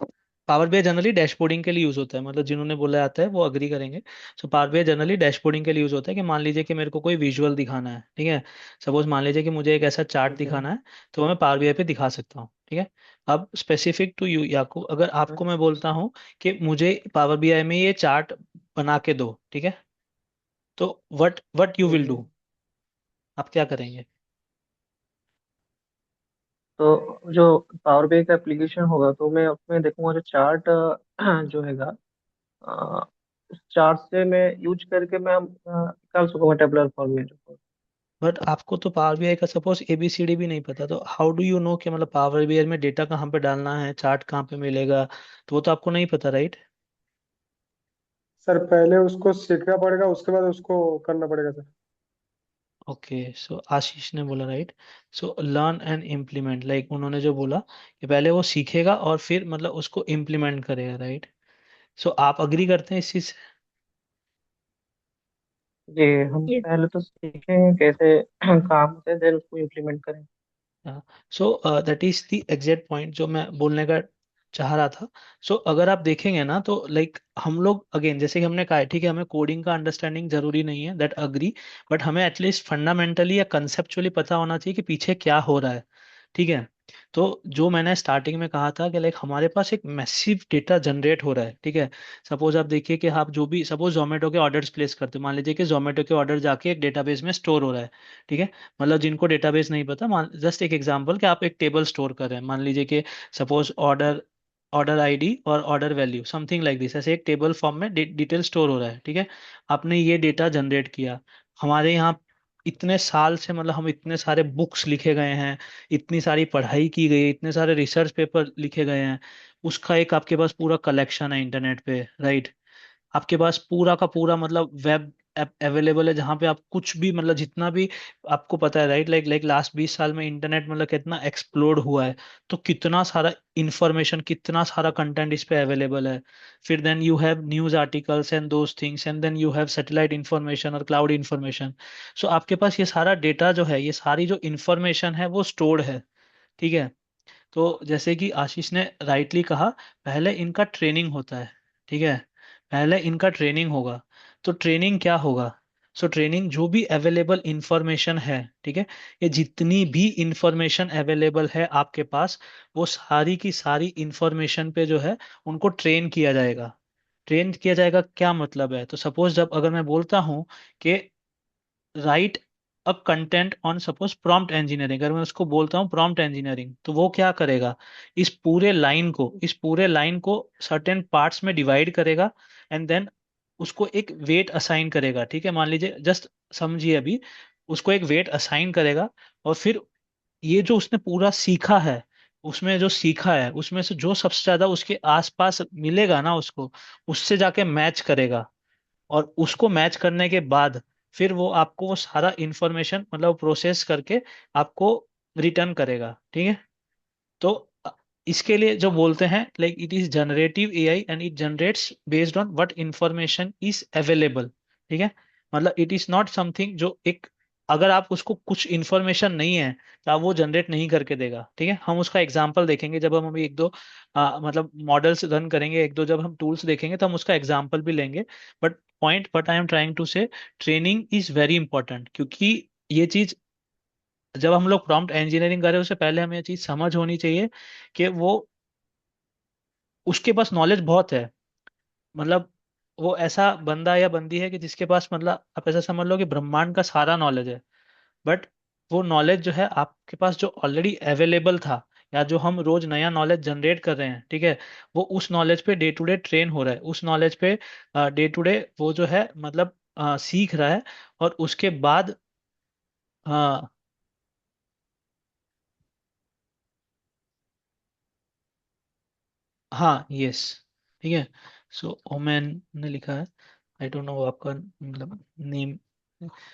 [SPEAKER 1] पावर बीआई जनरली डैशबोर्डिंग के लिए यूज होता है, मतलब जिन्होंने बोला आता है वो अग्री करेंगे। सो पावर बीआई जनरली डैशबोर्डिंग के लिए यूज होता है कि मान लीजिए कि मेरे को कोई विजुअल दिखाना है, ठीक है। सपोज मान लीजिए कि मुझे एक ऐसा चार्ट
[SPEAKER 2] ठीक है।
[SPEAKER 1] दिखाना है, तो वो मैं पावर बीआई पे दिखा सकता हूँ, ठीक है। अब स्पेसिफिक टू यू याकूब, अगर आपको मैं बोलता हूँ कि मुझे पावर बीआई में ये चार्ट बना के दो, ठीक है, तो व्हाट व्हाट यू
[SPEAKER 2] ठीक
[SPEAKER 1] विल
[SPEAKER 2] है।
[SPEAKER 1] डू, आप क्या करेंगे?
[SPEAKER 2] तो जो पावर BI का एप्लीकेशन होगा तो मैं उसमें देखूंगा जो चार्ट जो हैगा, उस चार्ट से मैं यूज करके मैं निकाल सकूंगा टेबलर फॉर्मेट।
[SPEAKER 1] बट आपको तो पावर बीआई का सपोज एबीसीडी भी नहीं पता, तो हाउ डू यू नो कि मतलब पावर बीआई में डेटा कहाँ पे डालना है, चार्ट कहाँ पे मिलेगा, तो वो तो आपको नहीं पता, राइट?
[SPEAKER 3] सर पहले उसको सीखना पड़ेगा, उसके बाद उसको करना पड़ेगा सर।
[SPEAKER 1] ओके, सो आशीष ने बोला right. So learn and implement, like उन्होंने जो बोला कि पहले वो सीखेगा और फिर मतलब उसको इम्प्लीमेंट करेगा, राइट? सो आप अग्री करते हैं इस चीज से?
[SPEAKER 2] जी, हम पहले तो सीखेंगे कैसे काम होते हैं, देन उसको इम्प्लीमेंट करें।
[SPEAKER 1] सो that is the exact point जो मैं बोलने का चाह रहा था। सो अगर आप देखेंगे ना तो लाइक हम लोग अगेन जैसे कि हमने कहा है, ठीक है, हमें कोडिंग का अंडरस्टैंडिंग जरूरी नहीं है, दैट अग्री। बट हमें एटलीस्ट फंडामेंटली या कंसेप्चुअली पता होना चाहिए कि पीछे क्या हो रहा है, ठीक है। तो जो मैंने स्टार्टिंग में कहा था कि लाइक हमारे पास एक मैसिव डेटा जनरेट हो रहा है, ठीक है। सपोज आप देखिए कि आप जो भी सपोज जोमेटो के ऑर्डर्स प्लेस करते हो, मान लीजिए कि जोमेटो के ऑर्डर जाके एक डेटाबेस में स्टोर हो रहा है, ठीक है। मतलब जिनको डेटाबेस नहीं पता, मान जस्ट एक एग्जांपल कि आप एक टेबल स्टोर कर रहे हैं, मान लीजिए कि सपोज ऑर्डर ऑर्डर आईडी और order value something like this, ऐसे एक टेबल फॉर्म में डिटेल स्टोर हो रहा है, ठीक है। आपने ये डेटा जनरेट किया, हमारे यहाँ इतने साल से मतलब हम इतने सारे बुक्स लिखे गए हैं, इतनी सारी पढ़ाई की गई है, इतने सारे रिसर्च पेपर लिखे गए हैं, उसका एक आपके पास पूरा कलेक्शन है इंटरनेट पे, राइट? आपके पास पूरा का पूरा मतलब वेब ऐप अवेलेबल है जहाँ पे आप कुछ भी मतलब जितना भी आपको पता है, राइट? लाइक लास्ट 20 साल में इंटरनेट मतलब कितना एक्सप्लोड हुआ है, तो कितना सारा इंफॉर्मेशन, कितना सारा कंटेंट इस पे अवेलेबल है। फिर then you have news articles and those things, and then you have satellite information और क्लाउड इंफॉर्मेशन। सो आपके पास ये सारा डेटा जो है, ये सारी जो इंफॉर्मेशन है वो स्टोर्ड है, ठीक है। तो जैसे कि आशीष ने राइटली कहा, पहले इनका ट्रेनिंग होता है, ठीक है। पहले इनका ट्रेनिंग होगा, तो ट्रेनिंग क्या होगा? सो ट्रेनिंग जो भी अवेलेबल इंफॉर्मेशन है, ठीक है, ये जितनी भी इंफॉर्मेशन अवेलेबल है आपके पास, वो सारी की सारी इंफॉर्मेशन पे जो है उनको ट्रेन किया जाएगा। ट्रेन किया जाएगा क्या मतलब है? तो सपोज जब अगर मैं बोलता हूँ कि right a content on suppose prompt engineering, अगर मैं उसको बोलता हूँ प्रॉम्प्ट इंजीनियरिंग, तो वो क्या करेगा? इस पूरे लाइन को सर्टेन पार्ट्स में डिवाइड करेगा, एंड देन उसको एक वेट असाइन करेगा, ठीक है। मान लीजिए जस्ट समझिए अभी, उसको एक वेट असाइन करेगा, और फिर ये जो उसने पूरा सीखा है, उसमें जो सीखा है उसमें से जो सबसे ज्यादा उसके आसपास मिलेगा ना उसको, उससे जाके मैच करेगा, और उसको मैच करने के बाद फिर वो आपको वो सारा इंफॉर्मेशन मतलब प्रोसेस करके आपको रिटर्न करेगा, ठीक है। तो इसके लिए जो बोलते हैं like it is generative AI and it generates based on what information is available, ठीक है। मतलब इट इज नॉट समथिंग जो एक, अगर आप उसको कुछ इंफॉर्मेशन नहीं है तो आप वो जनरेट नहीं करके देगा, ठीक है। हम उसका एग्जांपल देखेंगे जब हम अभी एक दो मतलब मॉडल्स रन करेंगे, एक दो जब हम टूल्स देखेंगे तो हम उसका एग्जांपल भी लेंगे। But point what I am trying to say, training is very important, क्योंकि ये चीज जब हम लोग प्रॉम्प्ट इंजीनियरिंग कर रहे हैं उससे पहले हमें ये चीज समझ होनी चाहिए कि वो उसके पास नॉलेज बहुत है, मतलब वो ऐसा बंदा या बंदी है कि जिसके पास मतलब आप ऐसा समझ लो कि ब्रह्मांड का सारा नॉलेज है। बट वो नॉलेज जो है आपके पास जो ऑलरेडी अवेलेबल था, या जो हम रोज नया नॉलेज जनरेट कर रहे हैं, ठीक है, वो उस नॉलेज पे डे टू डे ट्रेन हो रहा है, उस नॉलेज पे डे टू डे वो जो है मतलब सीख रहा है। और उसके बाद हाँ, हाँ, यस, ठीक है। सो ओमेन ने लिखा है, आई डोंट नो आपका मतलब नेम।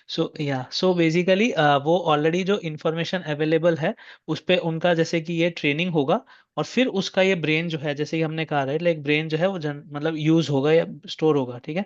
[SPEAKER 1] सो बेसिकली वो ऑलरेडी जो इंफॉर्मेशन अवेलेबल है उस पे उनका जैसे कि ये ट्रेनिंग होगा, और फिर उसका ये ब्रेन जो है, जैसे कि हमने कहा, राइट, लाइक ब्रेन जो है वो मतलब यूज होगा या स्टोर होगा, ठीक है।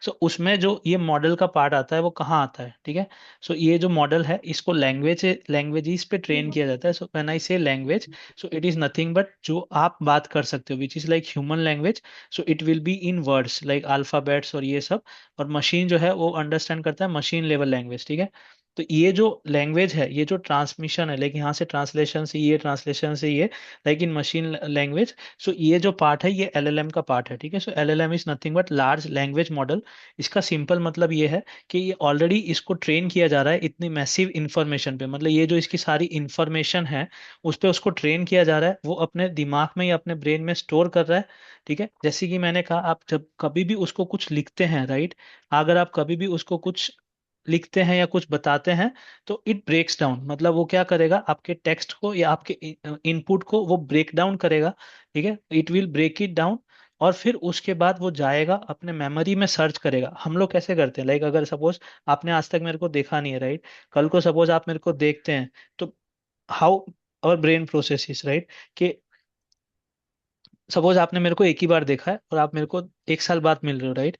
[SPEAKER 1] सो उसमें जो ये मॉडल का पार्ट आता है वो कहाँ आता है, ठीक है। सो ये जो मॉडल है इसको लैंग्वेजेस पे ट्रेन किया जाता है। सो व्हेन आई से language, so it is nothing but जो आप बात कर सकते हो, which is like human language. So it will be in words like alphabets और ये सब। और मशीन जो है वो अंडरस्टैंड करता है मशीन लेवल लैंग्वेज, ठीक है। तो ये जो लैंग्वेज है, ये जो ट्रांसमिशन है, लाइक यहाँ से ट्रांसलेशन से ये, ट्रांसलेशन से ये, लाइक इन मशीन लैंग्वेज। सो ये जो पार्ट है ये एलएलएम का पार्ट है, ठीक है। So LLM is nothing but large language model. इसका सिंपल मतलब ये है कि ये ऑलरेडी इसको ट्रेन किया जा रहा है इतनी मैसिव इंफॉर्मेशन पे, मतलब ये जो इसकी सारी इंफॉर्मेशन है उस पे उसको ट्रेन किया जा रहा है, वो अपने दिमाग में या अपने ब्रेन में स्टोर कर रहा है, ठीक है। जैसे कि मैंने कहा, आप जब कभी भी उसको कुछ लिखते हैं, राइट, अगर आप कभी भी उसको कुछ लिखते हैं या कुछ बताते हैं, तो इट ब्रेक्स डाउन, मतलब वो क्या करेगा, आपके टेक्स्ट को या आपके इनपुट को वो ब्रेक डाउन करेगा, ठीक है। It will break it down, और फिर उसके बाद वो जाएगा अपने मेमोरी में सर्च करेगा। हम लोग कैसे करते हैं, लाइक अगर सपोज आपने आज तक मेरे को देखा नहीं है, राइट, कल को सपोज आप मेरे को देखते हैं, तो how our brain process, right, कि सपोज आपने मेरे को एक ही बार देखा है और आप मेरे को एक साल बाद मिल रहे हो, राइट।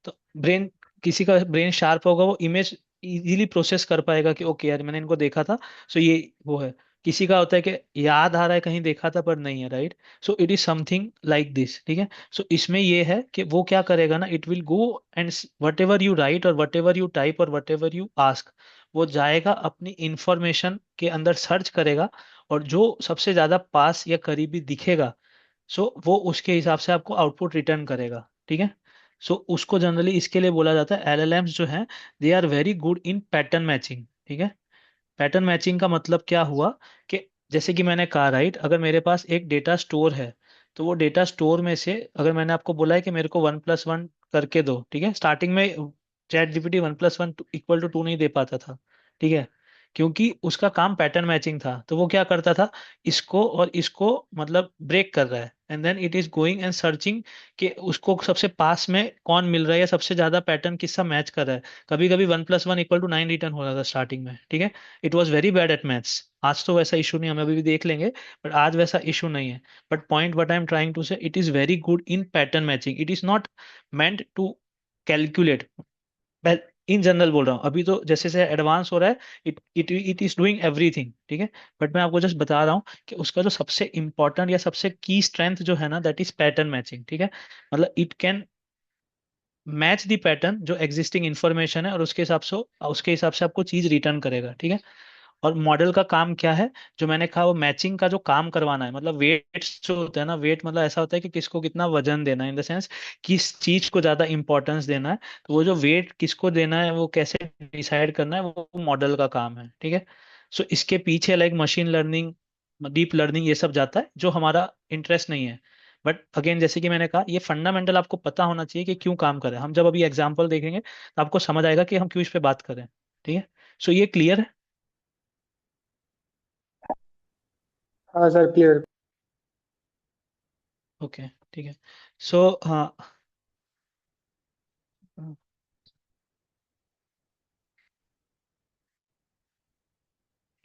[SPEAKER 1] तो ब्रेन, किसी का ब्रेन शार्प होगा, वो इमेज इजीली प्रोसेस कर पाएगा कि ओके यार मैंने इनको देखा था। सो ये वो है। किसी का होता है कि याद आ रहा है कहीं देखा था पर नहीं है, right. So it is something like this, ठीक है। सो इसमें ये है कि वो क्या करेगा ना, it will go and what ever you right और वट एवर यू टाइप और वट एवर यू आस्क, वो जाएगा अपनी इंफॉर्मेशन के अंदर सर्च करेगा, और जो सबसे ज्यादा पास या करीबी दिखेगा, सो वो उसके हिसाब से आपको आउटपुट रिटर्न करेगा, ठीक है। सो उसको जनरली इसके लिए बोला जाता है, एलएलएम्स जो हैं they are very good in pattern matching, ठीक है। पैटर्न मैचिंग का मतलब क्या हुआ, कि जैसे कि मैंने कहा, राइट, अगर मेरे पास एक डेटा स्टोर है, तो वो डेटा स्टोर में से अगर मैंने आपको बोला है कि मेरे को 1+1 करके दो, ठीक है, स्टार्टिंग में चैट जीपीटी 1+1 इक्वल टू 2 नहीं दे पाता था, ठीक है, क्योंकि उसका काम पैटर्न मैचिंग था। तो वो क्या करता था, इसको और इसको मतलब ब्रेक कर रहा है, and then it is going and searching कि उसको सबसे पास में कौन मिल रहा है या सबसे ज्यादा पैटर्न किसका मैच कर रहा है। कभी कभी 1+1 = 9 रिटर्न हो रहा था स्टार्टिंग में, ठीक है। It was very bad at maths. आज तो वैसा इशू नहीं, हम अभी भी देख लेंगे, बट आज वैसा इशू नहीं है। But point what I am trying to say, it is very good in pattern matching, it is not meant to calculate. In general बोल रहा हूँ, अभी तो जैसे जैसे एडवांस हो रहा है, इट इज डूइंग एवरीथिंग, ठीक है। बट मैं आपको जस्ट बता रहा हूँ कि उसका जो सबसे इंपॉर्टेंट या सबसे की स्ट्रेंथ जो है ना, दैट इज पैटर्न मैचिंग, ठीक है। मतलब it can match the pattern जो एग्जिस्टिंग इन्फॉर्मेशन है, और उसके हिसाब से आपको चीज रिटर्न करेगा, ठीक है। और मॉडल का काम क्या है, जो मैंने कहा, वो मैचिंग का जो काम करवाना है, मतलब वेट जो होता है ना, वेट मतलब ऐसा होता है कि किसको कितना वजन देना है, इन द सेंस किस चीज को ज्यादा इंपॉर्टेंस देना है। तो वो जो वेट किसको देना है, वो कैसे डिसाइड करना है, वो मॉडल का काम है, ठीक है। सो इसके पीछे like machine learning, deep learning, ये सब जाता है जो हमारा इंटरेस्ट नहीं है। बट अगेन जैसे कि मैंने कहा, ये फंडामेंटल आपको पता होना चाहिए कि क्यों काम कर रहे हैं। हम जब अभी एग्जाम्पल देखेंगे तो आपको समझ आएगा कि हम क्यों इस पे बात कर रहे हैं, ठीक है। सो ये क्लियर है।
[SPEAKER 3] हाँ सर, क्लियर।
[SPEAKER 1] ओके, ठीक है। सो हाँ,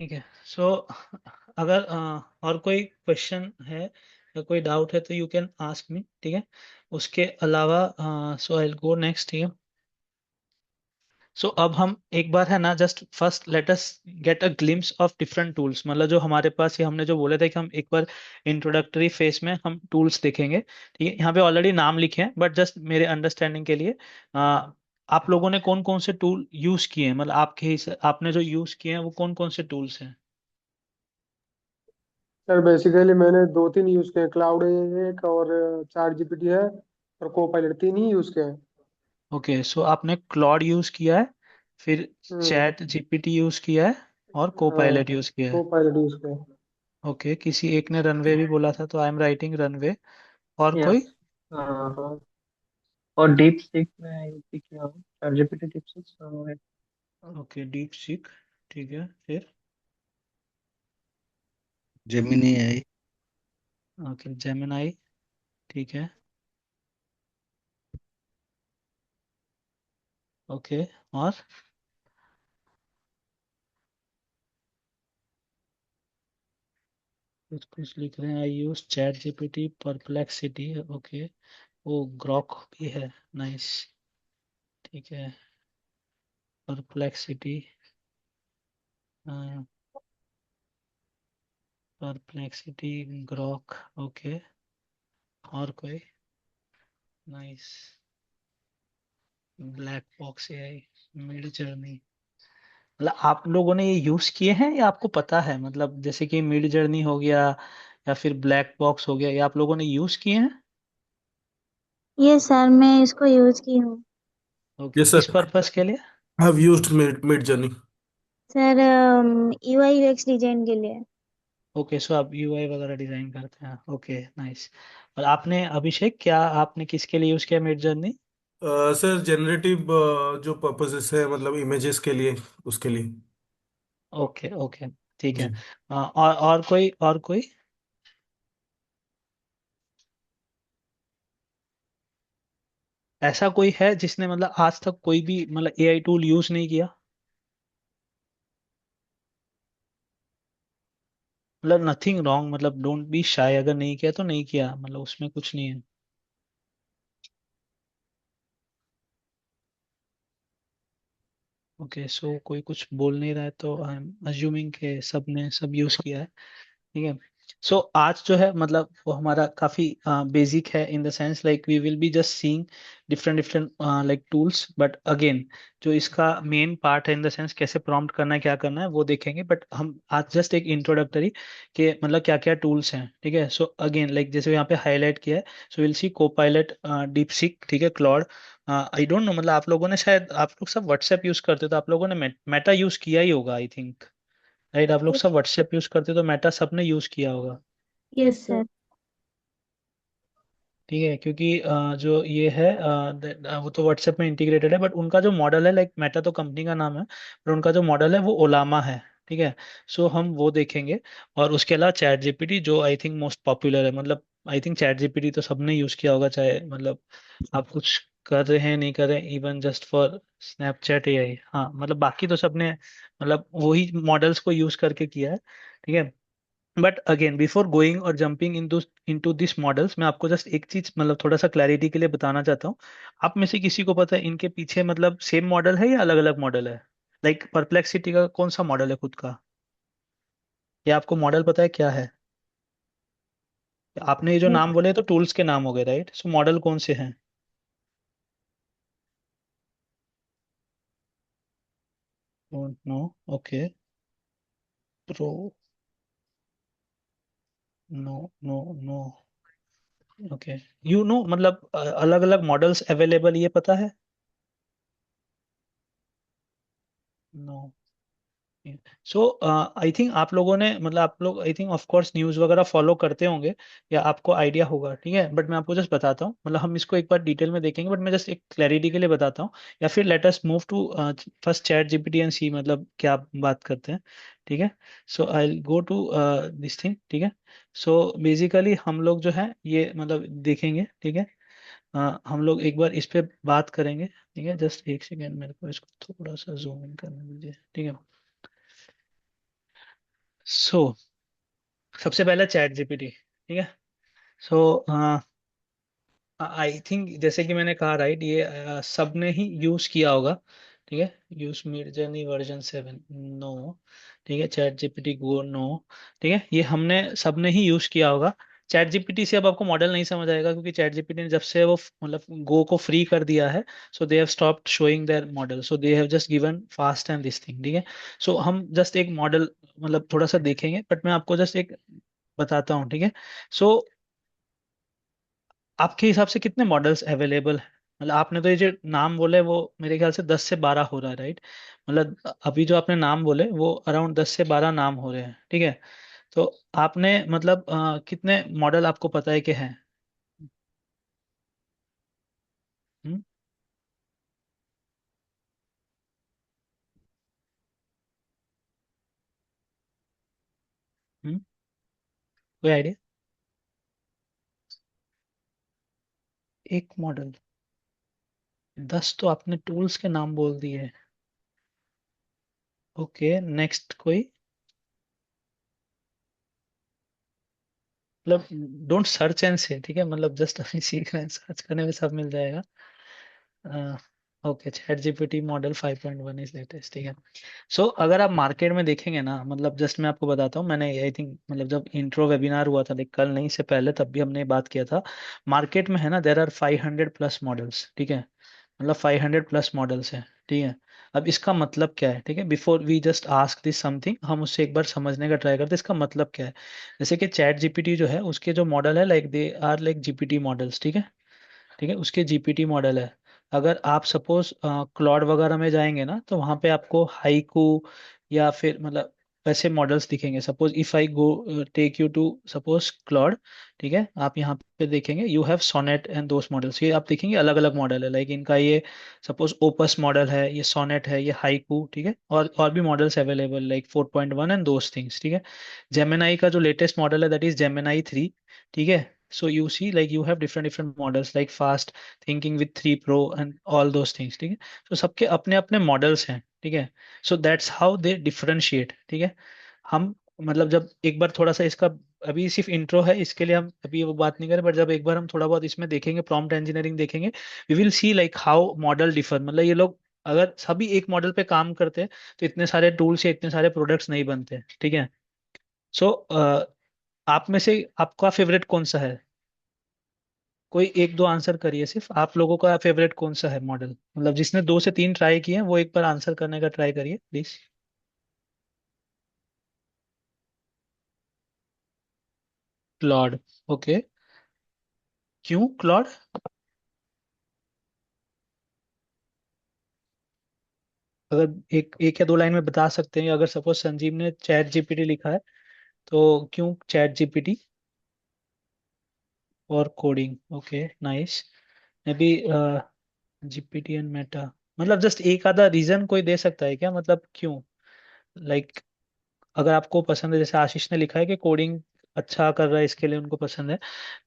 [SPEAKER 1] ठीक है। सो अगर और कोई क्वेश्चन है या कोई डाउट है तो यू कैन आस्क मी, ठीक है। उसके अलावा so I will go next here. So अब हम एक बार है ना, just first let us get a glimpse of different tools, मतलब जो हमारे पास, ये हमने जो बोले थे कि हम एक बार इंट्रोडक्टरी फेस में हम टूल्स देखेंगे, ठीक है। यहाँ पे ऑलरेडी नाम लिखे हैं, बट जस्ट मेरे अंडरस्टैंडिंग के लिए आप लोगों ने कौन कौन से टूल यूज किए हैं, मतलब आपने जो यूज किए हैं वो कौन कौन से टूल्स हैं।
[SPEAKER 3] सर बेसिकली मैंने दो तीन यूज किए, क्लाउड एक और चार जीपीटी है और कोपायलट, तीन ही यूज किए हैं।
[SPEAKER 1] ओके, सो आपने क्लॉड यूज किया है, फिर
[SPEAKER 3] हम्म।
[SPEAKER 1] चैट जीपीटी यूज किया है, और
[SPEAKER 3] हाँ,
[SPEAKER 1] कोपायलट यूज किया है।
[SPEAKER 3] कोपायलट यूज किए हैं।
[SPEAKER 1] ओके, किसी एक ने रनवे भी बोला था, तो आई एम राइटिंग रनवे। और कोई?
[SPEAKER 7] यस। और डीप सीक में यूज किया हो, ChatGPT DeepSeek.
[SPEAKER 1] Okay, DeepSeek. ठीक है, फिर?
[SPEAKER 4] Gemini AI.
[SPEAKER 1] Okay, Gemini. ठीक है। ओके, और? कुछ कुछ लिख रहे हैं, I use ChatGPT Perplexity. Okay, वो ग्रॉक भी है। नाइस। ठीक है, परप्लेक्सिटी। Perplexity, Grok. ओके, और कोई? Nice. Black box AI, mid journey. मतलब आप लोगों ने ये यूज किए हैं या आपको पता है? मतलब जैसे कि मिड जर्नी हो गया या फिर ब्लैक बॉक्स हो गया, ये आप लोगों ने यूज किए हैं?
[SPEAKER 8] ये सर मैं इसको यूज की हूँ।
[SPEAKER 1] ओके,
[SPEAKER 6] यस
[SPEAKER 1] किस
[SPEAKER 6] सर,
[SPEAKER 1] पर्पस के लिए?
[SPEAKER 6] I have used mid journey.
[SPEAKER 8] Sir UI UX design के लिए।
[SPEAKER 1] ओके, सो आप यूआई वगैरह डिजाइन करते हैं। Okay, nice. और आपने, अभिषेक, क्या आपने किसके लिए यूज किया मिड जर्नी?
[SPEAKER 6] सर जनरेटिव जो पर्पसेस है, मतलब इमेजेस के लिए, उसके लिए।
[SPEAKER 1] ओके ओके, ठीक है।
[SPEAKER 6] जी।
[SPEAKER 1] और कोई? ऐसा कोई है जिसने मतलब आज तक कोई भी मतलब एआई टूल यूज नहीं किया? मतलब नथिंग रॉन्ग, मतलब डोंट बी शाय, अगर नहीं किया तो नहीं किया, मतलब उसमें कुछ नहीं है। ओके, सो कोई कुछ बोल नहीं रहा है, तो आई एम अज्यूमिंग के सब ने सब यूज किया है। ठीक है। सो आज जो है मतलब वो हमारा काफी बेसिक है, in the sense like we will be just seeing different different like tools, but again जो इसका मेन पार्ट है, इन द सेंस कैसे प्रॉम्प्ट करना है, क्या करना है, वो देखेंगे। बट हम आज जस्ट एक इंट्रोडक्टरी के मतलब क्या क्या टूल्स हैं। ठीक है, सो अगेन लाइक जैसे यहाँ पे हाईलाइट किया है, so will see Copilot, deep seek, ठीक है, क्लॉड। आई डोंट नो, मतलब आप लोगों ने शायद, आप लोग सब व्हाट्सएप यूज करते हो तो आप लोगों ने मेटा यूज किया ही होगा, आई थिंक। राइट, आप लोग सब व्हाट्सएप यूज करते हो तो मेटा सबने यूज किया होगा।
[SPEAKER 8] Yes sir.
[SPEAKER 1] ठीक है, क्योंकि जो ये है वो तो व्हाट्सएप में इंटीग्रेटेड है, बट उनका जो मॉडल है, लाइक मेटा तो कंपनी का नाम है, पर उनका जो मॉडल है वो ओलामा है। ठीक है, सो हम वो देखेंगे। और उसके अलावा चैट जीपीटी, जो आई थिंक मोस्ट पॉपुलर है, मतलब आई थिंक चैट जीपीटी तो सबने यूज किया होगा, चाहे मतलब आप कुछ कर रहे हैं नहीं कर रहे हैं, even just for Snapchat AI, हाँ, मतलब बाकी तो सबने मतलब वही मॉडल्स को यूज करके किया है। ठीक है, बट अगेन बिफोर गोइंग और जंपिंग इनटू दिस मॉडल्स, मैं आपको जस्ट एक चीज मतलब थोड़ा सा क्लैरिटी के लिए बताना चाहता हूँ। आप में से किसी को पता है इनके पीछे मतलब सेम मॉडल है या अलग अलग मॉडल है? लाइक परप्लेक्सिटी का कौन सा मॉडल है खुद का? या आपको मॉडल पता है क्या है? आपने ये जो नाम बोले तो टूल्स के नाम हो गए, राइट? सो मॉडल कौन से हैं? Don't know. Okay. Pro. No no no. Okay. You know मतलब अलग अलग मॉडल्स अवेलेबल, ये पता है? नो। सो आई थिंक आप लोगों ने मतलब आप लोग I think of course news वगैरह फॉलो करते होंगे, या आपको आइडिया होगा। ठीक है, बट मैं आपको जस्ट बताता हूँ, मतलब हम इसको एक बार डिटेल में देखेंगे, बट मैं जस्ट एक क्लैरिटी के लिए बताता हूँ। या फिर let us move to first ChatGPT and see मतलब क्या बात करते हैं। ठीक है, so I go to this thing. ठीक है, सो बेसिकली हम लोग जो है ये मतलब देखेंगे। ठीक है, हम लोग एक बार इस पे बात करेंगे। ठीक है, जस्ट एक सेकेंड, मेरे को इसको थोड़ा सा जूम इन करने दीजिए। ठीक है, सो सबसे पहले चैट जीपीटी। ठीक है, सो आई थिंक जैसे कि मैंने कहा, राइट, ये सबने ही यूज किया होगा। ठीक है, use Midjourney version 7, no. ठीक है, चैट जीपीटी गो, नो। ठीक है, ये हमने सबने ही यूज किया होगा। चैट जीपीटी से अब आपको मॉडल नहीं समझ आएगा, क्योंकि चैट जीपीटी ने जब से वो मतलब गो को फ्री कर दिया है, so they have stopped showing their model, so they have just given fast and this thing. ठीक है, सो हम जस्ट एक मॉडल मतलब थोड़ा सा देखेंगे, बट मैं आपको जस्ट एक बताता हूँ। ठीक है, सो आपके हिसाब से कितने मॉडल्स अवेलेबल हैं? मतलब आपने तो ये जो नाम बोले वो मेरे ख्याल से 10 से 12 हो रहा है, राइट? मतलब अभी जो आपने नाम बोले वो अराउंड 10 से 12 नाम हो रहे हैं। ठीक है, तो आपने मतलब कितने मॉडल आपको पता है कि हैं? हम्म। हम्म। कोई आइडिया? एक मॉडल? 10 तो आपने टूल्स के नाम बोल दिए। ओके, नेक्स्ट कोई? मतलब डोंट सर्च एंड से, ठीक है, मतलब जस्ट अभी सीख रहे हैं, सर्च करने में सब मिल जाएगा। Okay, chat GPT model 5.1 is latest, ठीक है। सो अगर आप मार्केट में देखेंगे ना, मतलब जस्ट मैं आपको बताता हूँ, मैंने आई थिंक मतलब जब इंट्रो वेबिनार हुआ था देख कल नहीं से पहले, तब भी हमने बात किया था। मार्केट में है ना, देर आर 500+ मॉडल्स, ठीक है, मतलब 500+ मॉडल्स हैं, ठीक है। अब इसका मतलब क्या है, ठीक है, before we just ask this something, हम उससे एक बार समझने का ट्राई करते हैं इसका मतलब क्या है। जैसे कि चैट जीपीटी जो है, उसके जो मॉडल है, like they are like GPT models, ठीक है, ठीक है, उसके जीपीटी मॉडल है। अगर आप सपोज क्लॉड वगैरह में जाएंगे ना, तो वहाँ पे आपको हाइकू या फिर मतलब वैसे मॉडल्स दिखेंगे। Suppose if I go take you to suppose Claude, ठीक है, आप यहाँ पे देखेंगे you have Sonnet and those models, ये आप देखेंगे अलग अलग मॉडल है, लाइक इनका ये सपोज ओपस मॉडल है, ये सोनेट है, ये हाइकू, ठीक है, और भी models available like 4.1 and those things, ठीक है। जेमिनाई का जो लेटेस्ट मॉडल है दैट इज जेमिनाई 3, ठीक है। So you see, like you have different models like fast thinking with 3 pro and all those things, ठीक है। So सबके अपने अपने मॉडल्स हैं, ठीक है। So that's how they differentiate, ठीक है। हम मतलब जब एक बार थोड़ा सा इसका, अभी सिर्फ इंट्रो है, इसके लिए हम अभी वो बात नहीं करें, बट जब एक बार हम थोड़ा बहुत इसमें देखेंगे, प्रॉम्प्ट इंजीनियरिंग देखेंगे, we will see like how model differ, मतलब ये लोग अगर सभी एक मॉडल पे काम करते हैं तो इतने सारे टूल्स या इतने सारे प्रोडक्ट्स नहीं बनते, ठीक है। सो आप में से आपका फेवरेट कौन सा है? कोई एक दो आंसर करिए, सिर्फ आप लोगों का फेवरेट कौन सा है मॉडल, मतलब जिसने 2 से 3 ट्राई किए हैं, वो एक बार आंसर करने का ट्राई करिए प्लीज। क्लॉड? ओके, क्यों क्लॉड? अगर एक एक या दो लाइन में बता सकते हैं, अगर सपोज संजीव ने चैट जीपीटी लिखा है, तो क्यों चैट जीपीटी और coding? Okay, nice. May be GPT and Meta, मतलब जस्ट एक आधा रीजन कोई दे सकता है क्या, मतलब क्यों? लाइक अगर आपको पसंद है, जैसे आशीष ने लिखा है कि कोडिंग अच्छा कर रहा है इसके लिए उनको पसंद है,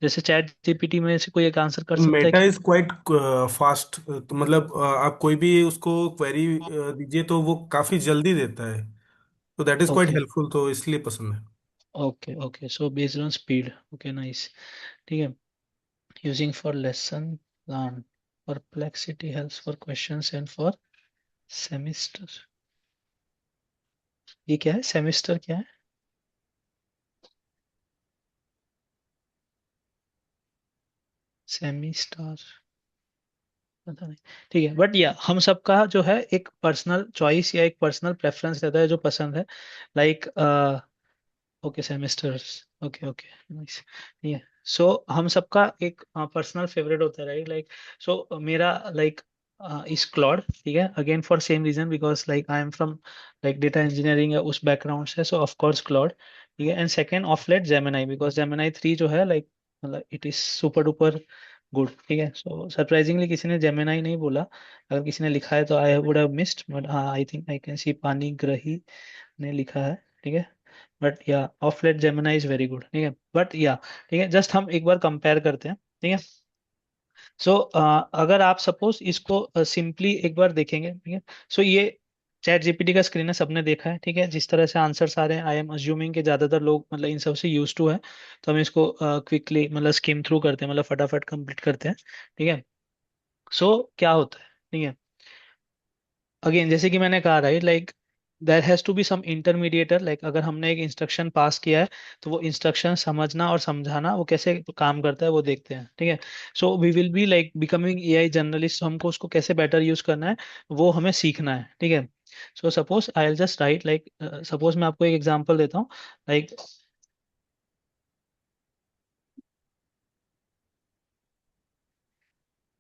[SPEAKER 1] जैसे चैट जीपीटी में से कोई एक आंसर कर सकता है
[SPEAKER 6] मेटा
[SPEAKER 1] क्या?
[SPEAKER 6] इज क्वाइट फास्ट, तो मतलब आप कोई भी उसको क्वेरी दीजिए तो वो काफी जल्दी देता है, तो that is quite
[SPEAKER 1] okay,
[SPEAKER 6] helpful, तो इसलिए पसंद है।
[SPEAKER 1] Okay, okay, so based on speed, okay, nice, ठीक है। Using for lesson plan, perplexity helps for questions and for semester. ये क्या है, सेमिस्टर क्या है? सेमिस्टर, पता नहीं, ठीक है, बट या हम सबका जो है एक पर्सनल चॉइस या एक पर्सनल प्रेफरेंस रहता है जो पसंद है, like okay semesters, okay, okay, nice, ठीक है। सो हम सबका एक पर्सनल फेवरेट होता है, राइट, लाइक सो मेरा लाइक इज क्लॉड, ठीक है, again for same reason, because like I am from like data engineering या उस बैकग्राउंड से, सो ऑफ कोर्स क्लॉड, ठीक है। And second of late Gemini, because Gemini 3 जो है लाइक मतलब it is super duper good, ठीक है। सो सरप्राइजिंगली किसी ने जेमिनाई नहीं बोला, अगर किसी ने लिखा है तो I would have missed, but हाँ I think I can see पानी ग्रही ने लिखा है, ठीक है। बट या of late Gemini is very good, ठीक है, बट या ठीक है, जस्ट हम एक बार कंपेयर करते हैं, ठीक है। सो अगर आप सपोज इसको सिंपली एक बार देखेंगे, ठीक है। सो ये चैट जीपीटी का स्क्रीन है, सबने देखा है, ठीक है, जिस तरह से आंसर्स आ रहे हैं, आई एम अज्यूमिंग कि ज्यादातर लोग मतलब इन सब से यूज टू है, तो हम इसको क्विकली मतलब स्किम थ्रू करते हैं, मतलब फटाफट कंप्लीट करते हैं, ठीक है। सो क्या होता है, ठीक है, अगेन जैसे कि मैंने कहा, right, like there has to be some intermediator, लाइक अगर हमने एक इंस्ट्रक्शन पास किया है, तो वो इंस्ट्रक्शन समझना और समझाना वो कैसे काम करता है वो देखते हैं, ठीक है। So we will be like becoming AI journalist, हमको उसको कैसे बेटर यूज करना है वो हमें सीखना है, ठीक है। So suppose I will just right like, suppose मैं आपको एक एग्जांपल देता हूँ, लाइक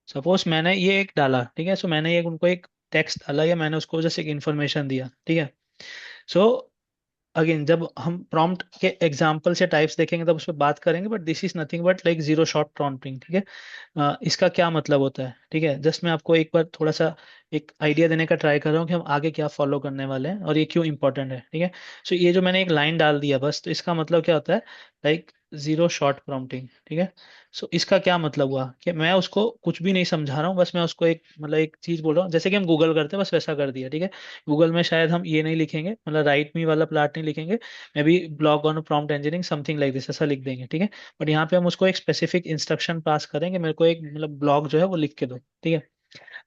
[SPEAKER 1] सपोज मैंने ये एक डाला, ठीक है, सो मैंने एक उनको एक टेक्स्ट डाला या मैंने उसको जैसे एक इन्फॉर्मेशन दिया, ठीक है। सो अगेन जब हम प्रॉम्प्ट के एग्जांपल से टाइप्स देखेंगे तब उस पर बात करेंगे, but this is nothing but like zero shot prompting, ठीक है। इसका क्या मतलब होता है, ठीक है, जस्ट मैं आपको एक बार थोड़ा सा एक आइडिया देने का ट्राई कर रहा हूँ कि हम आगे क्या फॉलो करने वाले हैं और ये क्यों इंपॉर्टेंट है, ठीक है। सो ये जो मैंने एक लाइन डाल दिया बस, तो इसका मतलब क्या होता है, लाइक जीरो शॉट प्रॉम्प्टिंग, ठीक है। सो इसका क्या मतलब हुआ कि मैं उसको कुछ भी नहीं समझा रहा हूँ, बस मैं उसको एक मतलब एक चीज बोल रहा हूँ, जैसे कि हम गूगल करते हैं बस वैसा कर दिया, ठीक है। गूगल में शायद हम ये नहीं लिखेंगे, मतलब राइट मी वाला प्लाट नहीं लिखेंगे, may be blog on prompt engineering something like this, ऐसा लिख देंगे, ठीक है। बट यहाँ पे हम उसको एक स्पेसिफिक इंस्ट्रक्शन पास करेंगे, मेरे को एक मतलब ब्लॉग जो है वो लिख के दो, ठीक है।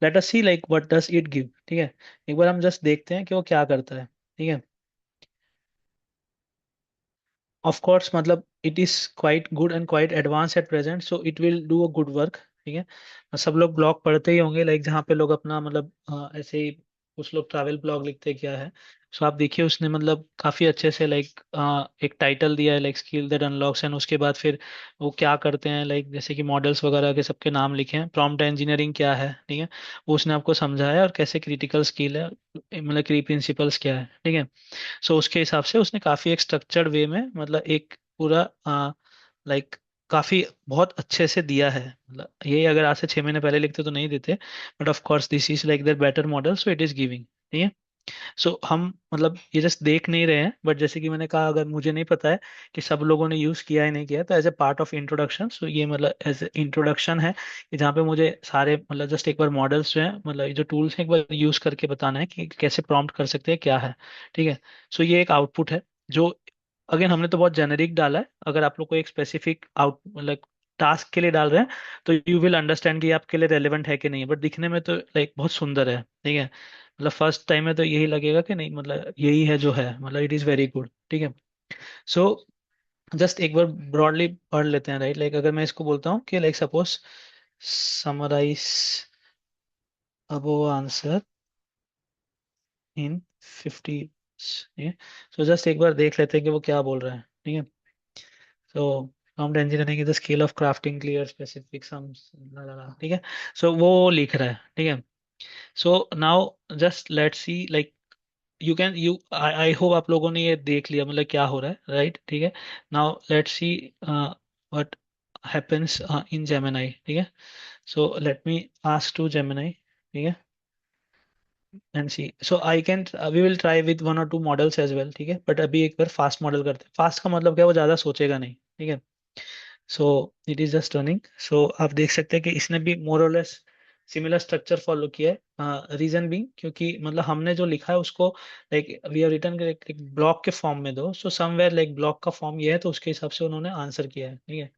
[SPEAKER 1] Let us see like what does it give, ठीक है। एक बार हम जस्ट देखते हैं कि वो क्या करता है, ठीक है। ऑफ कोर्स मतलब it is quite good and quite advance at present, so it will do a good work, ठीक है। सब लोग ब्लॉग पढ़ते ही होंगे, लाइक जहाँ पे लोग अपना मतलब ऐसे ही कुछ लोग ट्रैवल ब्लॉग लिखते क्या है। सो आप देखिए उसने मतलब काफी अच्छे से लाइक एक टाइटल दिया है like skill that unlocks, and उसके बाद फिर वो क्या करते हैं, लाइक जैसे कि मॉडल्स वगैरह के सबके नाम लिखे हैं, प्रॉम्प्ट इंजीनियरिंग क्या है, ठीक है। वो उसने आपको समझाया और कैसे क्रिटिकल स्किल है, मतलब की प्रिंसिपल्स क्या है, ठीक है। सो उसके हिसाब से उसने काफी एक स्ट्रक्चर्ड वे में मतलब एक पूरा लाइक काफी बहुत अच्छे से दिया है, मतलब ये अगर आज से 6 महीने पहले लिखते तो नहीं देते, but of course this is like their better model, so it is giving, ठीक है। सो हम मतलब ये जस्ट देख नहीं रहे हैं, बट जैसे कि मैंने कहा अगर मुझे नहीं पता है कि सब लोगों ने यूज किया है नहीं किया है, तो as a part of introduction, so ये मतलब एज ए इंट्रोडक्शन है कि जहाँ पे मुझे सारे मतलब जस्ट एक बार मॉडल्स जो है मतलब ये जो टूल्स हैं एक बार यूज करके बताना है कि कैसे प्रॉम्प्ट कर सकते हैं क्या है, ठीक है। सो ये एक आउटपुट है जो अगेन हमने तो बहुत जेनरिक डाला है, अगर आप लोग को एक स्पेसिफिक आउट मतलब टास्क के लिए डाल रहे हैं तो यू विल अंडरस्टैंड कि आपके लिए रेलेवेंट है कि नहीं, बट दिखने में तो लाइक बहुत सुंदर है, ठीक है। मतलब फर्स्ट टाइम में तो यही लगेगा कि नहीं मतलब यही है जो है, मतलब इट इज़ वेरी गुड, ठीक है। सो जस्ट एक बार ब्रॉडली पढ़ लेते हैं, राइट, लाइक अगर मैं इसको बोलता हूँ कि लाइक सपोज समराइज अब वो आंसर इन 50, ठीक है। सो जस्ट एक बार देख लेते हैं कि वो क्या बोल रहा है, ठीक है। सो prompt engineering is the skill of crafting clear specific sums, ठीक है। सो वो लिख रहा है, ठीक है। So now just let's see like you can you I hope आप लोगों ने ये देख लिया मतलब क्या हो रहा है, राइट, ठीक है। Now let's see what happens in Gemini, ठीक है। So let me ask to Gemini, ठीक है, and see so I can we will try with one और टू मॉडल्स एज वेल, ठीक है। बट अभी एक बार फास्ट मॉडल करते हैं, फास्ट का मतलब क्या है, वो ज़्यादा सोचेगा नहीं, ठीक है। So it is just running, so आप देख सकते हैं कि इसने भी मोर और लेस सिमिलर स्ट्रक्चर फॉलो किया है, रीजन भी क्योंकि मतलब हमने जो लिखा है उसको लाइक वी हैव रिटन एक ब्लॉक के फॉर्म में दो, सो समवेयर लाइक ब्लॉक का फॉर्म ये है तो उसके हिसाब से उन्होंने आंसर किया है, ठीक है।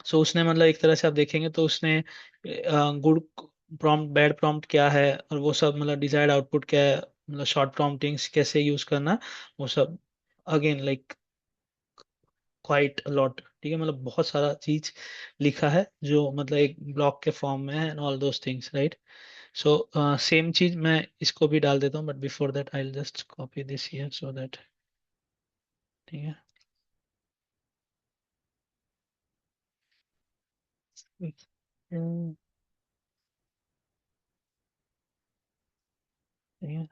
[SPEAKER 1] सो उसने मतलब एक तरह से आप देखेंगे तो उसने गुड प्रॉम्प्ट बैड प्रॉम्प्ट क्या है और वो सब मतलब डिजायर्ड आउटपुट क्या है, मतलब शॉर्ट प्रॉम्प्टिंग्स कैसे यूज करना, वो सब अगेन लाइक क्वाइट लॉट, ठीक है, मतलब बहुत सारा चीज लिखा है जो मतलब एक ब्लॉक के फॉर्म में है and all those things, right. So same चीज मैं इसको भी डाल देता हूँ, but before that I will just copy this here so that, ठीक है। हम्म, ठीक है।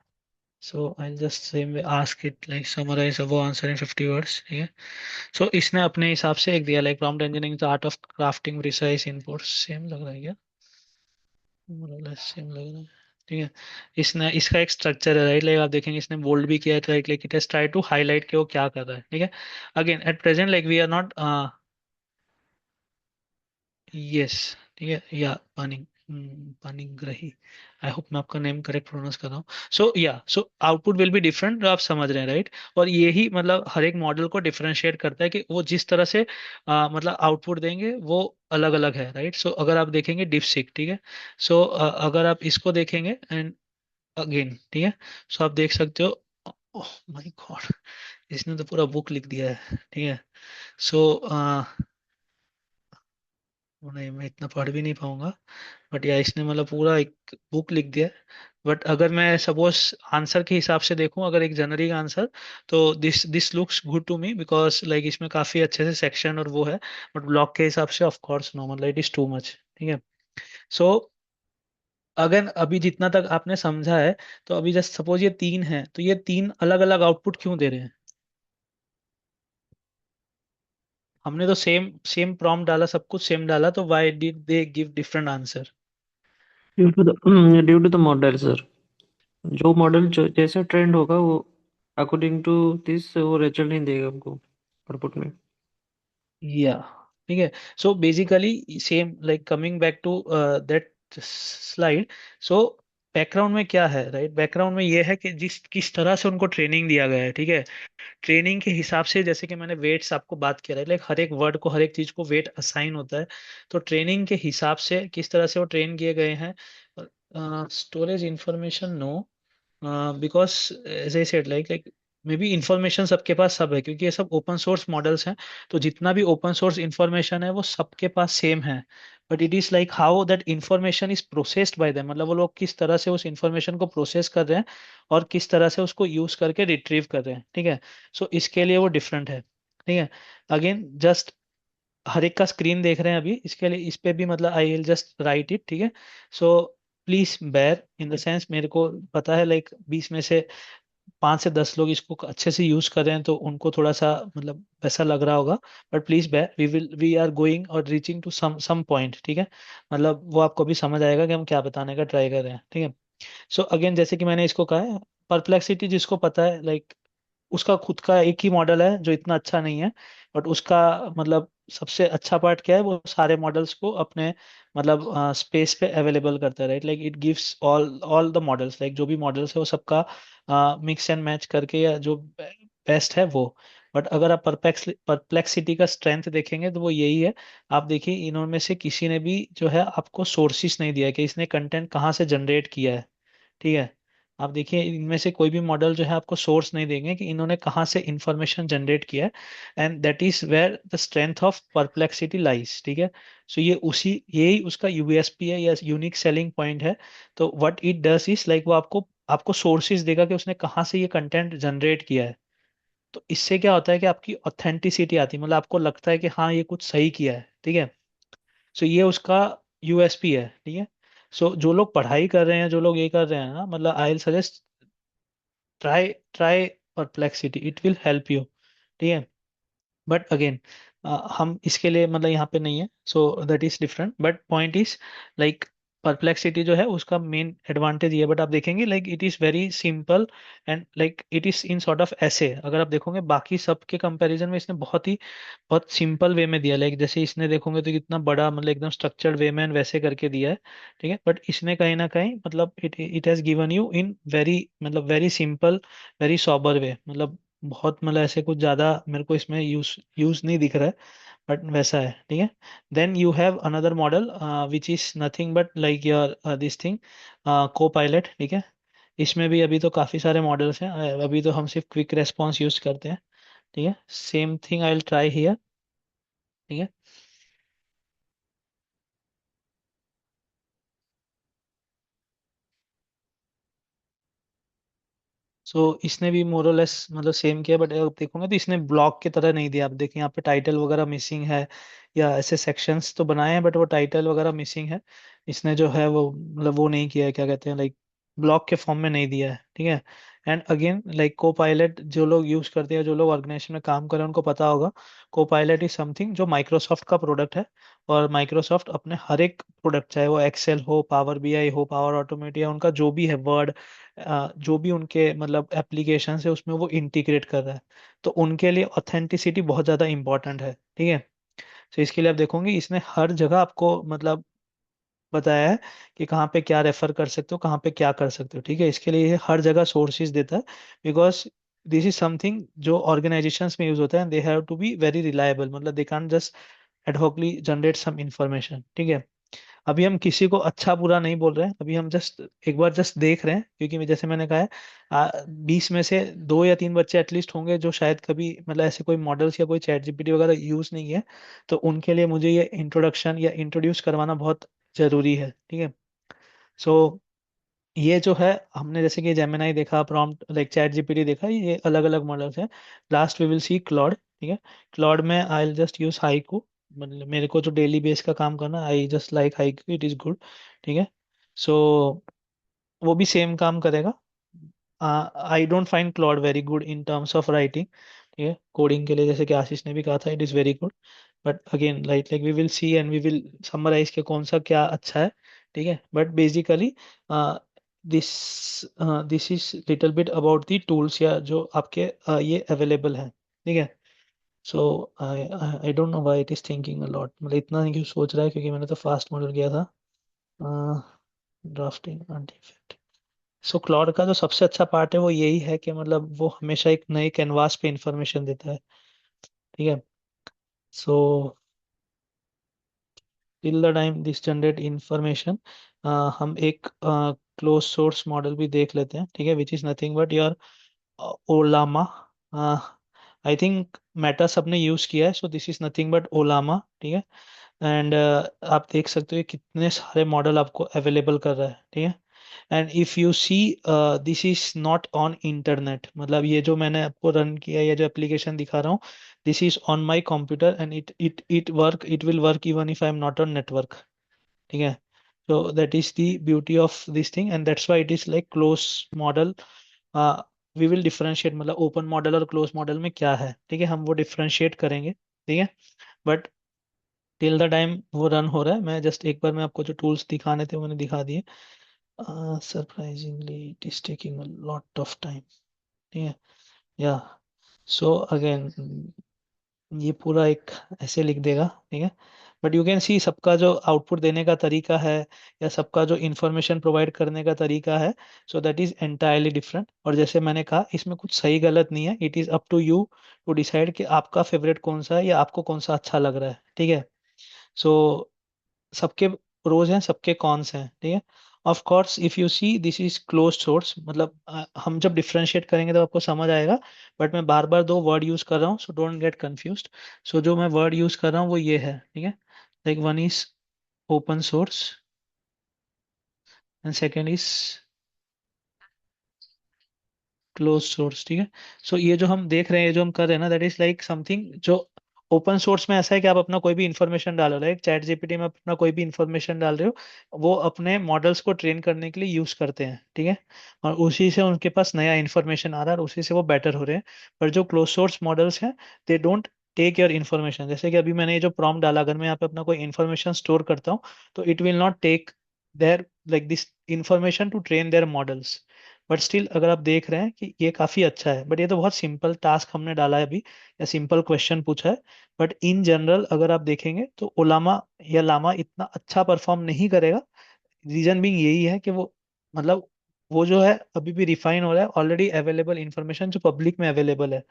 [SPEAKER 1] So I just same way ask it like summarise वो आंसर इन 50 वर्ड्स, ठीक है। सो इसने अपने हिसाब से एक दिया like prompt engineering the art of crafting precise inputs, same लग रहा है क्या, सेम लग रहा है, ठीक है। इसने इसका एक स्ट्रक्चर है, राइट, लाइक आप देखेंगे इसने बोल्ड भी किया है, right, like it has try to highlight कि वो क्या कर रहा है, ठीक है। Again at present like we are not yes, ठीक है, या पानी पानीग्राही, आई होप मैं आपका नेम करेक्ट प्रोनाउंस कर रहा हूँ। सो या so output will be different, आप समझ रहे हैं, राइट। और यही मतलब हर एक मॉडल को डिफरेंशिएट करता है कि वो जिस तरह से मतलब आउटपुट देंगे वो अलग अलग है, राइट। सो अगर आप देखेंगे डिपसीक, ठीक है। सो अगर आप इसको देखेंगे एंड अगेन, ठीक है, सो आप देख सकते हो, ओह माय गॉड, इसने तो पूरा बुक लिख दिया है, ठीक है। सो नहीं मैं इतना पढ़ भी नहीं पाऊंगा, बट या इसने मतलब पूरा एक बुक लिख दिया है। बट अगर मैं सपोज आंसर के हिसाब से देखूं, अगर एक जनरिक आंसर, तो this this looks good to me because like इसमें काफी अच्छे से सेक्शन और वो है, बट ब्लॉक के हिसाब से ऑफ कोर्स नो मतलब इट इज टू मच, ठीक है। सो अगर अभी जितना तक आपने समझा है, तो अभी जस्ट सपोज ये तीन है, तो ये तीन अलग अलग आउटपुट क्यों दे रहे हैं? हमने तो सेम सेम प्रॉम्प्ट डाला, सब कुछ सेम डाला, तो why did they give different answer?
[SPEAKER 7] Due to the model sir. जो मॉडल जैसे ट्रेंड होगा वो अकॉर्डिंग टू दिस वो रिजल्ट नहीं देगा हमको आउटपुट में।
[SPEAKER 1] या ठीक है। So basically same like coming back to that slide. So background में क्या है, राइट? बैकग्राउंड में ये है कि जिस किस तरह से उनको ट्रेनिंग दिया गया है, ठीक है। ट्रेनिंग के हिसाब से, जैसे कि मैंने वेट्स आपको बात किया है, लाइक हर एक वर्ड को, हर एक चीज को वेट असाइन होता है। तो ट्रेनिंग के हिसाब से किस तरह से वो ट्रेन किए गए हैं। Storage information no, because as I said like maybe information सबके पास सब है, क्योंकि ये सब ओपन सोर्स मॉडल्स हैं। तो जितना भी ओपन सोर्स इंफॉर्मेशन है वो सबके पास सेम है। But it is like how that information is processed bye them, मतलब वो लोग किस तरह से उस इंफॉर्मेशन को प्रोसेस कर रहे हैं और किस तरह से उसको यूज करके रिट्रीव कर रहे हैं, ठीक है। सो इसके लिए वो डिफरेंट है, ठीक है। अगेन जस्ट हर एक का स्क्रीन देख रहे हैं अभी, इसके लिए इस पे भी मतलब I will just write it, ठीक है। So please bear in the sense, मेरे को पता है लाइक 20 में से 5 से 10 लोग इसको अच्छे से यूज कर रहे हैं, तो उनको थोड़ा सा मतलब वैसा लग रहा होगा। But please bear, we are going और रीचिंग टू सम पॉइंट, ठीक है। मतलब वो आपको भी समझ आएगा कि हम क्या बताने का ट्राई कर रहे हैं, ठीक है। सो अगेन जैसे कि मैंने इसको कहा है, परप्लेक्सिटी जिसको पता है लाइक उसका खुद का एक ही मॉडल है जो इतना अच्छा नहीं है। बट उसका मतलब सबसे अच्छा पार्ट क्या है, वो सारे मॉडल्स को अपने मतलब स्पेस पे अवेलेबल करता है, right? Like it gives all all the models, like जो भी मॉडल्स है वो सबका मिक्स एंड मैच करके, या जो बेस्ट है वो। बट अगर आप परप्लेक्सिटी का स्ट्रेंथ देखेंगे तो वो यही है। आप देखिए इनमें से किसी ने भी जो है आपको सोर्सेस नहीं दिया है कि इसने कंटेंट कहाँ से जनरेट किया है, ठीक है। आप देखिए इनमें से कोई भी मॉडल जो है आपको सोर्स नहीं देंगे कि इन्होंने कहाँ से इंफॉर्मेशन जनरेट किया है। And that is where the strength of Perplexity lies, ठीक है। सो ये उसी यही उसका यूएसपी है या यूनिक सेलिंग पॉइंट है। तो what it does is like वो आपको आपको सोर्सेज देगा कि उसने कहाँ से ये कंटेंट जनरेट किया है। तो इससे क्या होता है कि आपकी ऑथेंटिसिटी आती है, मतलब आपको लगता है कि हाँ ये कुछ सही किया है, ठीक है। सो ये उसका यूएसपी है, ठीक है। सो जो लोग पढ़ाई कर रहे हैं, जो लोग ये कर रहे हैं ना, मतलब I will suggest try try perplexity, it will help you, ठीक है। बट अगेन हम इसके लिए मतलब यहाँ पे नहीं है, so that is different. But point is like perplexity जो है उसका मेन एडवांटेज ये है, बट आप देखेंगे like it is very simple and like it is in sort of ऐसे, अगर आप देखोगे बाकी सब के कंपैरिजन में इसने बहुत सिंपल वे में दिया। लाइक जैसे इसने देखोगे तो कितना बड़ा मतलब एकदम स्ट्रक्चर्ड वे में वैसे करके दिया है, ठीक है। बट इसने कहीं ना कहीं मतलब it it has given you in very मतलब वेरी सिंपल, वेरी सॉबर वे, मतलब बहुत मतलब ऐसे कुछ ज्यादा मेरे को इसमें यूज यूज नहीं दिख रहा है, बट वैसा है, ठीक है। Then you have another model which is nothing but like your this thing Copilot, ठीक है। इसमें भी अभी तो काफी सारे मॉडल्स हैं, अभी तो हम सिर्फ क्विक रेस्पॉन्स यूज करते हैं, ठीक है। Same thing I will try here, ठीक है। इसने भी मोरलेस मतलब सेम किया, बट आप देखोगे तो इसने ब्लॉक की तरह नहीं दिया। आप देखिए यहाँ पे टाइटल वगैरह मिसिंग है, या ऐसे सेक्शंस तो बनाए हैं बट वो टाइटल वगैरह मिसिंग है। इसने जो है वो मतलब वो नहीं किया है, क्या कहते हैं लाइक ब्लॉक के फॉर्म में नहीं दिया है, ठीक है। एंड अगेन लाइक को पायलट जो लोग यूज करते हैं, जो लोग ऑर्गेनाइजेशन में काम कर रहे हैं उनको पता होगा, को पायलट इज समथिंग जो माइक्रोसॉफ्ट का प्रोडक्ट है। और माइक्रोसॉफ्ट अपने हर एक प्रोडक्ट, चाहे वो एक्सेल हो, पावर बीआई हो, पावर ऑटोमेट, या उनका जो भी है वर्ड, जो भी उनके मतलब एप्लीकेशन है उसमें वो इंटीग्रेट कर रहा है। तो उनके लिए ऑथेंटिसिटी बहुत ज़्यादा इंपॉर्टेंट है, ठीक है। तो इसके लिए आप देखोगे इसने हर जगह आपको मतलब बताया है कि कहाँ पे क्या रेफर कर सकते हो, कहाँ पे क्या कर सकते हो, ठीक है। इसके लिए ये हर जगह सोर्सेज देता है, बिकॉज दिस इज समथिंग जो ऑर्गेनाइजेशंस में यूज होता है, they have to be very reliable, मतलब they can't just adhocly generate some information, ठीक है। अभी हम किसी को अच्छा बुरा नहीं बोल रहे हैं, अभी हम जस्ट एक बार जस्ट देख रहे हैं, क्योंकि जैसे मैंने कहा है 20 में से 2 या 3 बच्चे एटलीस्ट होंगे जो शायद कभी मतलब ऐसे कोई मॉडल्स या कोई चैट जीपीटी वगैरह यूज नहीं है। तो उनके लिए मुझे ये इंट्रोडक्शन या इंट्रोड्यूस करवाना बहुत जरूरी है, ठीक है। सो ये जो है हमने जैसे कि जेमिनाई देखा, प्रॉम्प्ट लाइक चैट जीपीटी देखा, ये अलग अलग मॉडल्स हैं। Last we will see Claude, ठीक है। क्लॉड में I will just use Haiku, मतलब मेरे को जो डेली बेस का काम करना, I just like Haiku, it is good, ठीक है। सो वो भी सेम काम करेगा। I don't find Claude very good in terms of writing, ठीक है, कोडिंग के लिए, जैसे कि आशीष ने भी कहा था it is very good. But again like we will see and we will summarise के कौन सा क्या अच्छा है, ठीक है। But basically this this is little bit about the tools या जो आपके ये अवेलेबल है, ठीक है। So I don't know why it is thinking a lot, मतलब इतना नहीं क्यों सोच रहा है, क्योंकि मैंने तो फास्ट मॉडल किया था। Drafting artefact. सो क्लॉड का जो सबसे अच्छा पार्ट है वो यही है कि मतलब वो हमेशा एक नए कैनवास पे इंफॉर्मेशन देता है, ठीक है। So till the time this generate information, हम एक क्लोज सोर्स मॉडल भी देख लेते हैं, ठीक है, which is nothing but your Ollama. I think Meta सबने यूज किया है, so this is nothing but Ollama, ठीक है। एंड आप देख सकते हो कि कितने सारे मॉडल आपको अवेलेबल कर रहा है, ठीक है। And if you see this is not on internet, मतलब ये जो मैंने आपको रन किया, ये जो एप्लीकेशन दिखा रहा हूँ, this is on my computer and it will work even if I am not on network, ठीक है। so that is the beauty of this thing and that's why it is like close model। we will differentiate, मतलब ओपन मॉडल और क्लोज मॉडल में क्या है, ठीक है, हम वो डिफरेंशिएट करेंगे, ठीक है। बट टिल द टाइम वो रन हो रहा है, मैं जस्ट एक बार मैं आपको जो टूल्स दिखाने थे वो मैंने दिखा दिए। Surprisingly it is taking a lot of time, ठीक है। या सो अगेन ये पूरा एक ऐसे लिख देगा, ठीक है। बट यू कैन सी सबका जो आउटपुट देने का तरीका है या सबका जो इंफॉर्मेशन प्रोवाइड करने का तरीका है, so that is entirely different. और जैसे मैंने कहा इसमें कुछ सही गलत नहीं है, it is up to you to decide कि आपका फेवरेट कौन सा है या आपको कौन सा अच्छा लग रहा है, ठीक है। सो सबके प्रोज हैं, सबके कॉन्स हैं, ठीक है। Of course if you see this is close source, मतलब हम जब डिफरेंशिएट करेंगे तो आपको समझ आएगा। बट मैं बार बार दो वर्ड यूज कर रहा हूँ, सो डोंट गेट कंफ्यूज्ड। सो जो मैं वर्ड यूज कर रहा हूँ वो ये है, ठीक है। Like one is open source and second is close source, ठीक है। सो ये जो हम देख रहे हैं, ये जो हम कर रहे हैं ना, दैट इज लाइक समथिंग जो ओपन सोर्स में ऐसा है कि आप अपना कोई भी इंफॉर्मेशन डाल रहे हो, चैट जीपीटी में अपना कोई भी इंफॉर्मेशन डाल रहे हो, वो अपने मॉडल्स को ट्रेन करने के लिए यूज करते हैं, ठीक है। और उसी से उनके पास नया इंफॉर्मेशन आ रहा है और उसी से वो बेटर हो रहे हैं। पर जो क्लोज सोर्स मॉडल्स हैं, they don't take your information. जैसे कि अभी मैंने ये जो प्रॉम्प्ट डाला, अगर मैं यहाँ पे अपना कोई इन्फॉर्मेशन स्टोर करता हूँ, तो it will not take their like this information to train their models. But still अगर आप देख रहे हैं कि ये काफ़ी अच्छा है, बट ये तो बहुत सिंपल टास्क हमने डाला है अभी, या सिंपल क्वेश्चन पूछा है। बट इन जनरल अगर आप देखेंगे तो ओलामा या लामा इतना अच्छा परफॉर्म नहीं करेगा। रीजन बिंग यही है कि वो मतलब वो जो है अभी भी रिफाइन हो रहा है, ऑलरेडी अवेलेबल इंफॉर्मेशन जो पब्लिक में अवेलेबल है,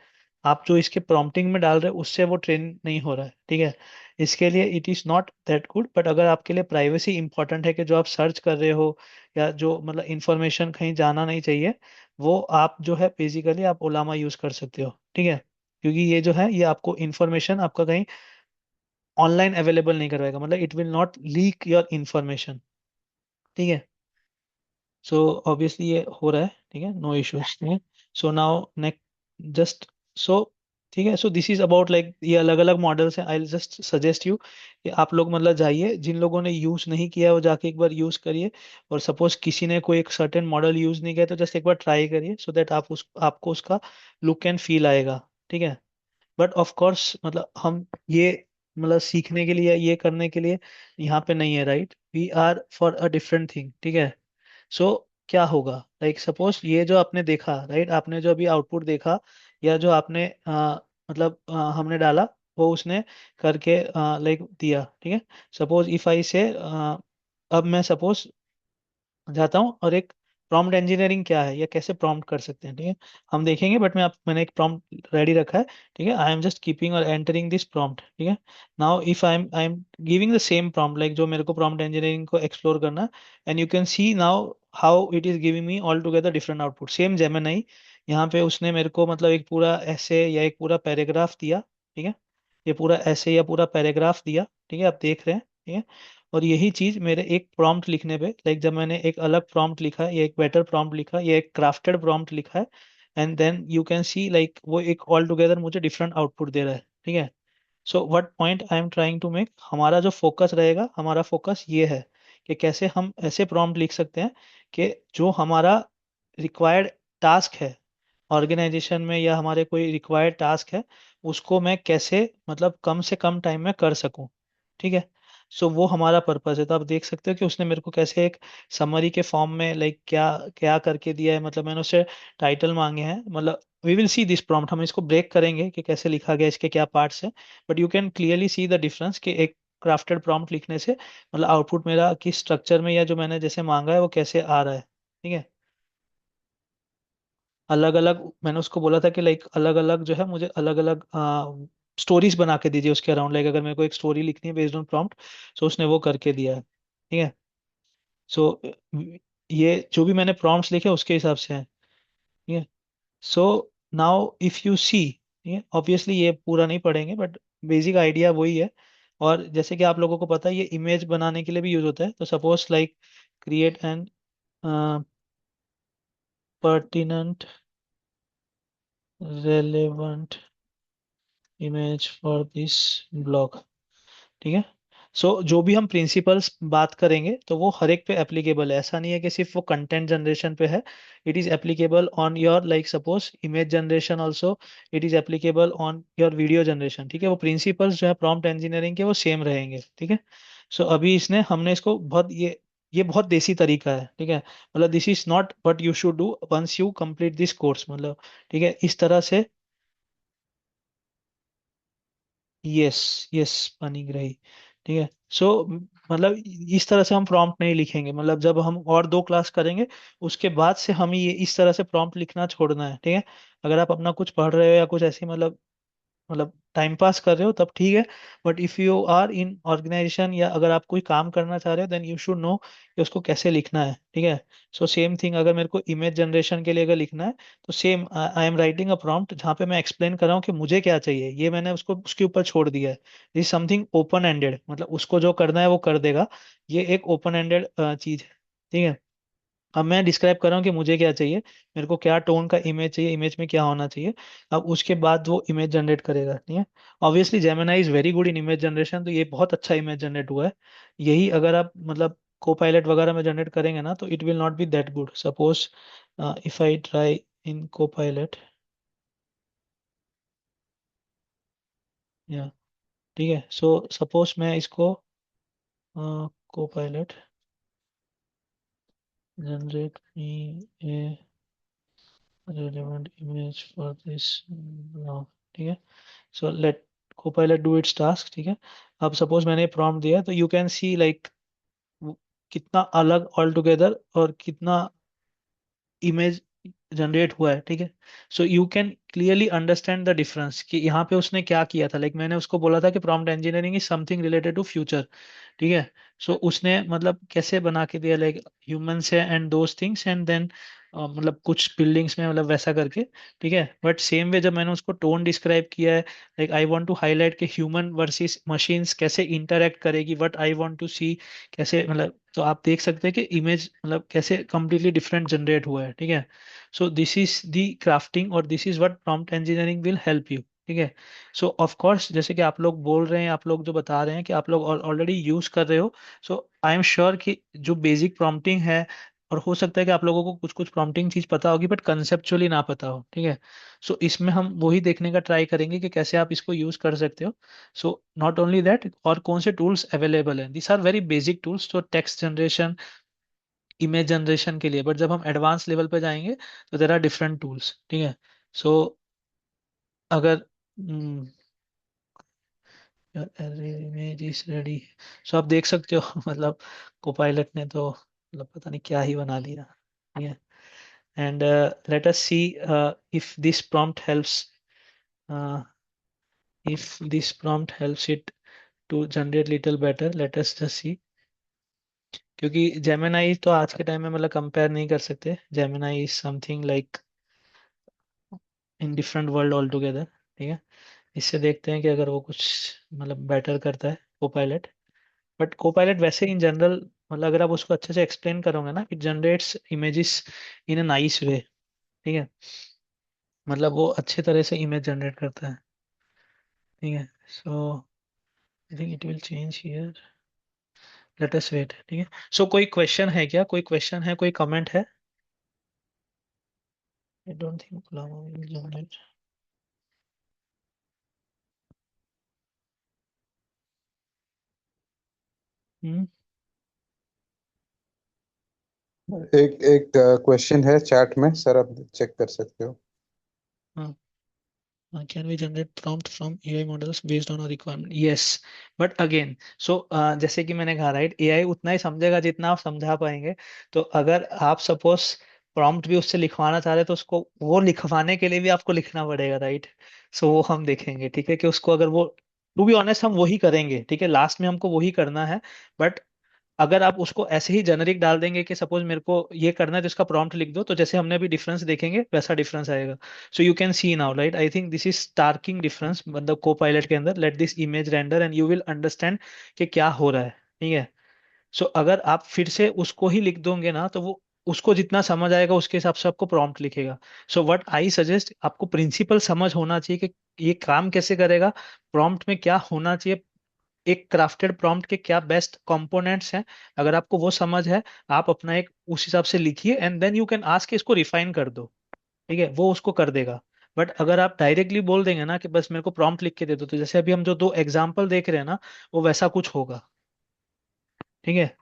[SPEAKER 1] आप जो इसके प्रॉम्प्टिंग में डाल रहे हो उससे वो ट्रेन नहीं हो रहा है, ठीक है। इसके लिए it is not that good. But अगर आपके लिए प्राइवेसी इंपॉर्टेंट है कि जो आप सर्च कर रहे हो या जो मतलब इंफॉर्मेशन कहीं जाना नहीं चाहिए, वो आप जो है बेसिकली आप ओलामा यूज़ कर सकते हो, ठीक है। क्योंकि ये जो है ये आपको इंफॉर्मेशन आपका कहीं ऑनलाइन अवेलेबल नहीं करवाएगा, मतलब it will not leak your information, ठीक है। सो ऑब्वियसली ये हो रहा है, ठीक है, नो इश्यूज, ठीक है। So now next just so ठीक है। So this is about like ये अलग अलग मॉडल्स हैं। आई जस्ट सजेस्ट यू कि आप लोग मतलब जाइए, जिन लोगों ने यूज नहीं किया है वो जाके एक बार यूज करिए। और सपोज किसी ने कोई एक सर्टेन मॉडल यूज नहीं किया तो जस्ट एक बार ट्राई करिए, सो दैट आपको उसका लुक एंड फील आएगा, ठीक है। बट ऑफ कोर्स मतलब हम ये मतलब सीखने के लिए ये करने के लिए यहाँ पे नहीं है, right, we are for a different thing, ठीक है। सो क्या होगा, लाइक सपोज ये जो आपने देखा, राइट, आपने जो अभी आउटपुट देखा या जो आपने मतलब हमने डाला, वो उसने करके लाइक दिया, ठीक है। सपोज इफ आई से अब मैं सपोज जाता हूँ और एक प्रॉम्प्ट इंजीनियरिंग क्या है या कैसे प्रॉम्प्ट कर सकते हैं, ठीक है, हम देखेंगे। बट मैंने एक प्रॉम्प्ट रेडी रखा है, ठीक है। आई एम जस्ट कीपिंग और एंटरिंग दिस प्रॉम्प्ट, ठीक है। Now if I am giving the same prompt, like जो मेरे को प्रॉम्प्ट इंजीनियरिंग को एक्सप्लोर करना, and you can see now how it is giving me all together different output. Same Gemini, यहाँ पे उसने मेरे को मतलब एक पूरा ऐसे या एक पूरा पैराग्राफ दिया, ठीक है। ये पूरा ऐसे या पूरा पैराग्राफ दिया, ठीक है, आप देख रहे हैं, ठीक है। और यही चीज मेरे एक प्रॉम्प्ट लिखने पे, लाइक जब मैंने एक अलग प्रॉम्प्ट लिखा या एक बेटर प्रॉम्प्ट लिखा या एक क्राफ्टेड प्रॉम्प्ट लिखा है, and then you can see like वो एक ऑल टुगेदर मुझे डिफरेंट आउटपुट दे रहा है, ठीक है। So what point I am trying to make, हमारा जो फोकस रहेगा, हमारा फोकस ये है कि कैसे हम ऐसे प्रॉम्प्ट लिख सकते हैं कि जो हमारा रिक्वायर्ड टास्क है ऑर्गेनाइजेशन में, या हमारे कोई रिक्वायर्ड टास्क है, उसको मैं कैसे मतलब कम से कम टाइम में कर सकूं। ठीक है। सो वो हमारा पर्पस है। तो आप देख सकते हो कि उसने मेरे को कैसे एक समरी के फॉर्म में लाइक क्या क्या करके दिया है। मतलब मैंने उससे टाइटल मांगे हैं। मतलब we will see this prompt, हम इसको ब्रेक करेंगे कि कैसे लिखा गया, इसके क्या पार्ट्स हैं। But you can clearly see the difference कि एक क्राफ्टेड प्रॉम्प्ट लिखने से मतलब आउटपुट मेरा किस स्ट्रक्चर में, या जो मैंने जैसे मांगा है वो कैसे आ रहा है। ठीक है। अलग अलग मैंने उसको बोला था कि लाइक अलग अलग जो है मुझे अलग अलग स्टोरीज बना के दीजिए उसके अराउंड। लाइक अगर मेरे को एक स्टोरी लिखनी है बेस्ड ऑन प्रॉम्प्ट, सो उसने वो करके दिया है। ठीक है। सो ये जो भी मैंने प्रॉम्प्ट्स लिखे उसके हिसाब से है। ठीक है। So now if you see, obviously ये पूरा नहीं पढ़ेंगे बट बेसिक आइडिया वही है। और जैसे कि आप लोगों को पता है ये इमेज बनाने के लिए भी यूज होता है। तो suppose like create an pertinent relevant image for this blog। ठीक है। सो जो भी हम प्रिंसिपल्स बात करेंगे तो वो हर एक पे एप्लीकेबल है। ऐसा नहीं है कि सिर्फ वो कंटेंट जनरेशन पे है। It is applicable on your like suppose image generation also. It is applicable on your video generation. ठीक है। वो प्रिंसिपल्स जो है प्रॉम्प्ट इंजीनियरिंग के वो सेम रहेंगे। ठीक है। सो अभी इसने हमने इसको बहुत ये बहुत देसी तरीका है। ठीक है। मतलब this is not what you should do once you complete this course. मतलब ठीक है इस तरह से। Yes, yes Panigrahi. ठीक है। सो मतलब इस तरह से हम प्रॉम्प्ट नहीं लिखेंगे। मतलब जब हम और दो क्लास करेंगे उसके बाद से हम ये इस तरह से प्रॉम्प्ट लिखना छोड़ना है। ठीक है। अगर आप अपना कुछ पढ़ रहे हो या कुछ ऐसी मतलब टाइम पास कर रहे हो तब ठीक है। But if you are in organization या अगर आप कोई काम करना चाह रहे हो देन यू शुड नो कि उसको कैसे लिखना है। ठीक है। सो सेम थिंग अगर मेरे को इमेज जनरेशन के लिए अगर लिखना है तो same I am writing a prompt जहाँ पे मैं एक्सप्लेन कर रहा हूँ कि मुझे क्या चाहिए। ये मैंने उसको उसके ऊपर छोड़ दिया है। दिस समथिंग ओपन एंडेड, मतलब उसको जो करना है वो कर देगा। ये एक ओपन एंडेड चीज है। ठीक है। अब मैं डिस्क्राइब कर रहा हूँ कि मुझे क्या चाहिए, मेरे को क्या टोन का इमेज चाहिए, इमेज में क्या होना चाहिए। अब उसके बाद वो इमेज जनरेट करेगा। ठीक है। Obviously Gemini is very good in image generation, तो ये बहुत अच्छा इमेज जनरेट हुआ है। यही अगर आप मतलब को पायलट वगैरह में जनरेट करेंगे ना तो it will not be that good. Suppose if I try in को पायलट, या ठीक है। सो सपोज मैं इसको को pilot generate me A relevant image for this now। ठीक है। So late Copilot do it's task. ठीक है। अब सपोज मैंने प्रॉम्प्ट दिया तो यू कैन सी लाइक कितना अलग ऑल टुगेदर और कितना इमेज जनरेट हुआ है। ठीक है। सो you can clearly understand the difference कि यहाँ पे उसने क्या किया था। लाइक मैंने उसको बोला था कि prompt engineering is something related to future. ठीक है। सो उसने मतलब कैसे बना के दिया लाइक ह्यूमंस है and those things and then मतलब कुछ बिल्डिंग्स में मतलब वैसा करके। ठीक है। बट सेम वे जब मैंने उसको टोन डिस्क्राइब किया है like I want to highlight कि ह्यूमन वर्सेस मशीन्स कैसे इंटरेक्ट करेगी, what I want to see कैसे मतलब, तो आप देख सकते हैं कि इमेज मतलब कैसे कंप्लीटली डिफरेंट जनरेट हुआ है। ठीक है। So this is the crafting और this is what prompt engineering will help you. ठीक है। सो ऑफ कोर्स जैसे कि आप लोग बोल रहे हैं, आप लोग जो बता रहे हैं कि आप लोग ऑलरेडी यूज कर रहे हो, सो आई एम श्योर कि जो बेसिक प्रॉम्प्टिंग है, और हो सकता है कि आप लोगों को कुछ कुछ प्रॉम्प्टिंग चीज पता होगी बट कंसेप्चुअली ना पता हो। ठीक है। सो इसमें हम वही देखने का ट्राई करेंगे कि कैसे आप इसको यूज कर सकते हो। सो नॉट ओनली दैट, और कौन से टूल्स अवेलेबल हैं, this are very basic tools. तो टेक्स्ट जनरेशन, इमेज जनरेशन के लिए। बट जब हम एडवांस लेवल पे जाएंगे तो देर आर डिफरेंट टूल्स। ठीक है। सो अगर इमेज इज रेडी, सो आप देख सकते हो मतलब कोपायलट ने तो मतलब पता नहीं क्या ही बना दिया। ठीक है। And let us see if this prompt helps, if this prompt helps it to generate little better, let us just see। क्योंकि जेमिनाई तो आज के टाइम में मतलब कंपेयर नहीं कर सकते। Gemini is something like in different world all together. ठीक है। इससे देखते हैं कि अगर वो कुछ मतलब बेटर करता है कोपायलट। बट कोपायलट वैसे इन जनरल मतलब अगर आप उसको अच्छे से एक्सप्लेन करोगे ना, it generates images in a nice way. ठीक है। मतलब वो अच्छे तरह से इमेज जनरेट करता है। ठीक है। So I think it will change here. Let us wait, ठीक है। सो कोई क्वेश्चन है क्या, कोई क्वेश्चन है, कोई कमेंट है? I don't think Ulama will generate. हम्म।
[SPEAKER 5] एक एक क्वेश्चन है चैट में सर, आप चेक कर सकते हो।
[SPEAKER 1] हाँ, can we generate prompt from AI models based on our requirement? Yes, but again, so जैसे कि मैंने कहा, राइट, AI उतना ही समझेगा जितना आप समझा पाएंगे। तो अगर आप सपोज प्रॉम्प्ट भी उससे लिखवाना चाह रहे हैं, तो उसको वो लिखवाने के लिए भी आपको लिखना पड़ेगा, राइट। सो वो हम देखेंगे, ठीक है, कि उसको अगर वो, टू बी ऑनेस्ट हम वही करेंगे, ठीक है, लास्ट में हमको वही करना है। बट अगर आप उसको ऐसे ही जेनरिक डाल देंगे कि सपोज मेरे को ये करना है तो इसका प्रॉम्प्ट लिख दो, तो जैसे हमने अभी डिफरेंस देखेंगे वैसा डिफरेंस आएगा। So you can see now, right, I think this is starking difference, मतलब को पायलट के अंदर, let this image render and you will understand कि क्या हो रहा है, ठीक है। सो अगर आप फिर से उसको ही लिख दोगे ना, तो वो उसको जितना समझ आएगा उसके हिसाब से आपको प्रॉम्प्ट लिखेगा। सो व्हाट आई सजेस्ट, आपको प्रिंसिपल समझ होना चाहिए कि ये काम कैसे करेगा, प्रॉम्प्ट में क्या होना चाहिए, एक क्राफ्टेड प्रॉम्प्ट के क्या बेस्ट कंपोनेंट्स हैं। अगर आपको वो समझ है, आप अपना एक उस हिसाब से लिखिए and then you can ask इसको रिफाइन कर दो, ठीक है, वो उसको कर देगा। बट अगर आप डायरेक्टली बोल देंगे ना कि बस मेरे को प्रॉम्प्ट लिख के दे दो, तो जैसे अभी हम जो दो एग्जाम्पल देख रहे हैं ना, वो वैसा कुछ होगा, ठीक है।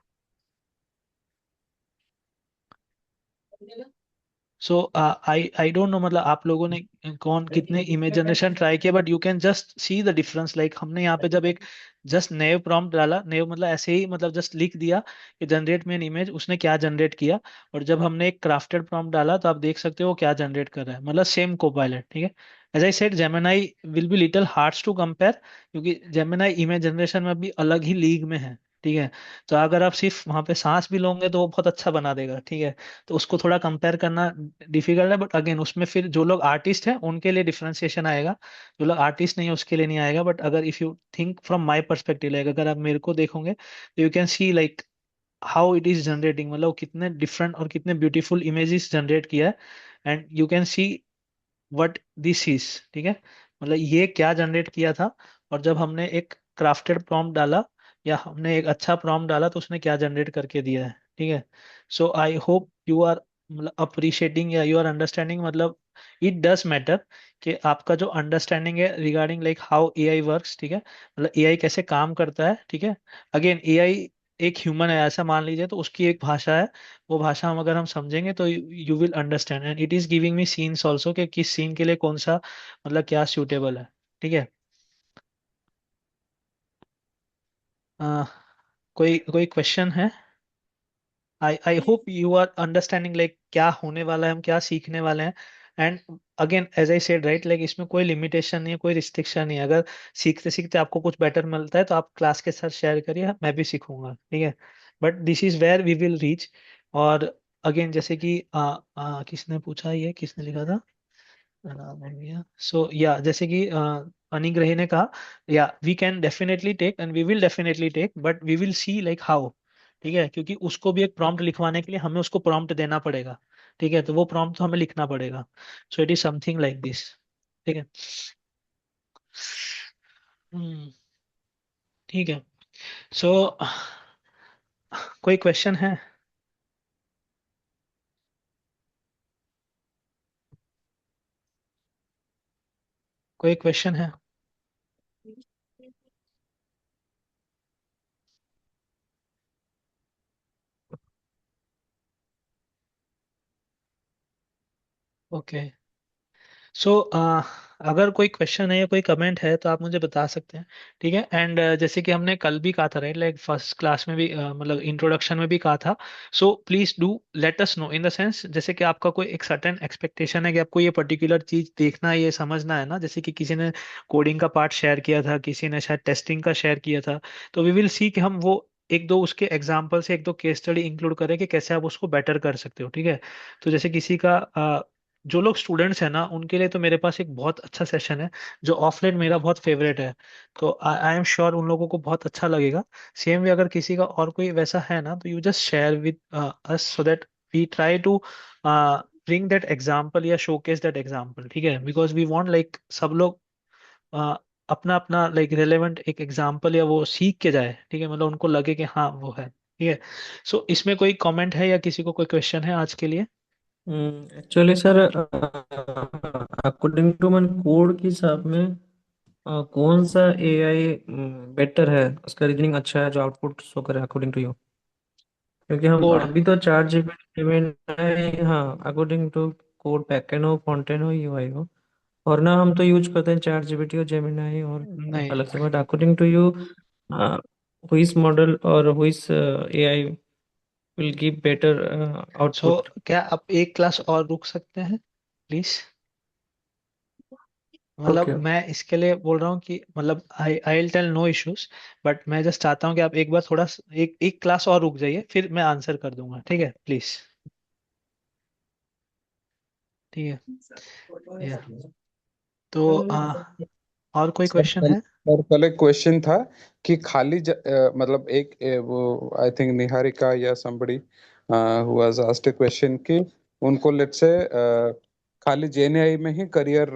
[SPEAKER 1] सो आई डोंट नो, मतलब आप लोगों ने कौन कितने इमेज जनरेशन ट्राई किया, but you can just see the difference. Like हमने यहाँ पे जब एक जस्ट नेव प्रॉम्प्ट डाला, नेव मतलब ऐसे ही, मतलब जस्ट लिख दिया कि जनरेट में एन इमेज, उसने क्या जनरेट किया। और जब हमने एक क्राफ्टेड प्रॉम्प्ट डाला, तो आप देख सकते हो वो क्या जनरेट कर रहा है, मतलब सेम कोपायलट, ठीक है। As I said, Gemini will be little hards to compare, क्योंकि जेमिनाई इमेज जनरेशन में भी अलग ही लीग में है, ठीक है। तो अगर आप सिर्फ वहां पे सांस भी लोगे तो वो बहुत अच्छा बना देगा, ठीक है। तो उसको थोड़ा कंपेयर करना डिफिकल्ट है, बट अगेन उसमें फिर जो लोग आर्टिस्ट हैं उनके लिए डिफरेंशिएशन आएगा, जो लोग आर्टिस्ट नहीं है उसके लिए नहीं आएगा। बट अगर if you think from my perspective, like अगर आप मेरे को देखोगे, तो you can see like how it is generating, मतलब वो कितने डिफरेंट और कितने ब्यूटीफुल इमेजेस जनरेट किया है। And you can see what this is, ठीक है, मतलब ये क्या जनरेट किया था। और जब हमने एक क्राफ्टेड प्रॉम्प्ट डाला, या हमने एक अच्छा प्रॉम्प्ट डाला, तो उसने क्या जनरेट करके दिया है, ठीक है। So I hope you are, मतलब अप्रिशिएटिंग या यू आर अंडरस्टैंडिंग, मतलब इट डज मैटर कि आपका जो अंडरस्टैंडिंग है regarding like how AI works, ठीक है, मतलब एआई कैसे काम करता है, ठीक है। अगेन एआई एक ह्यूमन है ऐसा मान लीजिए, तो उसकी एक भाषा है, वो भाषा हम अगर हम समझेंगे तो you will understand, and it is giving me scenes also कि किस सीन के लिए कौन सा, मतलब क्या सूटेबल है, ठीक है। अह, कोई कोई क्वेश्चन है? I hope you are understanding like क्या होने वाला है, हम क्या सीखने वाले हैं। And again as I said, right, like इसमें कोई लिमिटेशन नहीं है, कोई रिस्ट्रिक्शन नहीं है। अगर सीखते सीखते आपको कुछ बेटर मिलता है, तो आप क्लास के साथ शेयर करिए, मैं भी सीखूंगा, ठीक है। But this is where we will reach. और अगेन जैसे कि किसने पूछा, ये किसने लिखा था, सो या जैसे कि अनिग्रही ने कहा, या we can definitely take and we will definitely take, but we will see like how, ठीक है, क्योंकि उसको भी एक प्रॉम्प्ट लिखवाने के लिए हमें उसको प्रॉम्प्ट देना पड़ेगा, ठीक है, तो वो प्रॉम्प्ट तो हमें लिखना पड़ेगा। सो it is something like this, ठीक है। हम्म, ठीक है। सो कोई क्वेश्चन है? कोई क्वेश्चन है? ओके। सो अगर कोई क्वेश्चन है या कोई कमेंट है, तो आप मुझे बता सकते हैं, ठीक है। एंड जैसे कि हमने कल भी कहा था, राइट, लाइक फर्स्ट क्लास में भी, मतलब इंट्रोडक्शन में भी कहा था। So please do let us know, in the sense, जैसे कि आपका कोई एक सर्टेन एक्सपेक्टेशन है कि आपको ये पर्टिकुलर चीज देखना है, ये समझना है ना, जैसे कि किसी ने कोडिंग का पार्ट शेयर किया था, किसी ने शायद टेस्टिंग का शेयर किया था। तो वी विल सी कि हम वो एक दो उसके एग्जाम्पल से एक दो केस स्टडी इंक्लूड करें कि कैसे आप उसको बेटर कर सकते हो, ठीक है। तो जैसे किसी का जो लोग स्टूडेंट्स हैं ना, उनके लिए तो मेरे पास एक बहुत अच्छा सेशन है, जो ऑफलाइन मेरा बहुत फेवरेट है। तो आई एम श्योर उन लोगों को बहुत अच्छा लगेगा। सेम वे अगर किसी का और कोई वैसा है ना, तो you just share with us, so that we try to bring that example या शोकेस दैट एग्जाम्पल, ठीक है, बिकॉज वी वांट लाइक सब लोग अपना अपना लाइक रेलेवेंट एक एग्जांपल या वो सीख के जाए, ठीक है, मतलब उनको लगे कि हाँ वो है, ठीक है। सो इसमें कोई कमेंट है या किसी को कोई क्वेश्चन है आज के लिए?
[SPEAKER 7] एक्चुअली सर, अकॉर्डिंग टू मन कोड के हिसाब में कौन सा एआई बेटर है, उसका रीजनिंग अच्छा है जो आउटपुट शो करे अकॉर्डिंग टू यू? क्योंकि हम
[SPEAKER 1] कोड।
[SPEAKER 7] अभी तो चार जीबी में, हाँ, अकॉर्डिंग टू कोड, बैकएंड हो, फ्रंटएंड हो, यूआई हो, और ना हम तो यूज करते हैं चार जीबीटी और जेमिनाई और
[SPEAKER 1] नहीं।
[SPEAKER 7] अलग से, but according to you whose model और whose AI will give better
[SPEAKER 1] so
[SPEAKER 7] output?
[SPEAKER 1] क्या आप एक क्लास और रुक सकते हैं प्लीज? मतलब
[SPEAKER 7] ओके।
[SPEAKER 1] मैं इसके लिए बोल रहा हूँ कि मतलब I I will tell no issues, but मैं जस्ट चाहता हूँ कि आप एक बार थोड़ा एक एक क्लास और रुक जाइए, फिर मैं आंसर कर दूंगा, ठीक है प्लीज? ठीक है। या तो और कोई
[SPEAKER 5] सर
[SPEAKER 1] क्वेश्चन
[SPEAKER 5] कल
[SPEAKER 1] है?
[SPEAKER 5] सर कल एक क्वेश्चन था कि मतलब एक वो आई थिंक निहारिका या somebody who was asked a question कि उनको लेट्स से खाली जेएनआई में ही करियर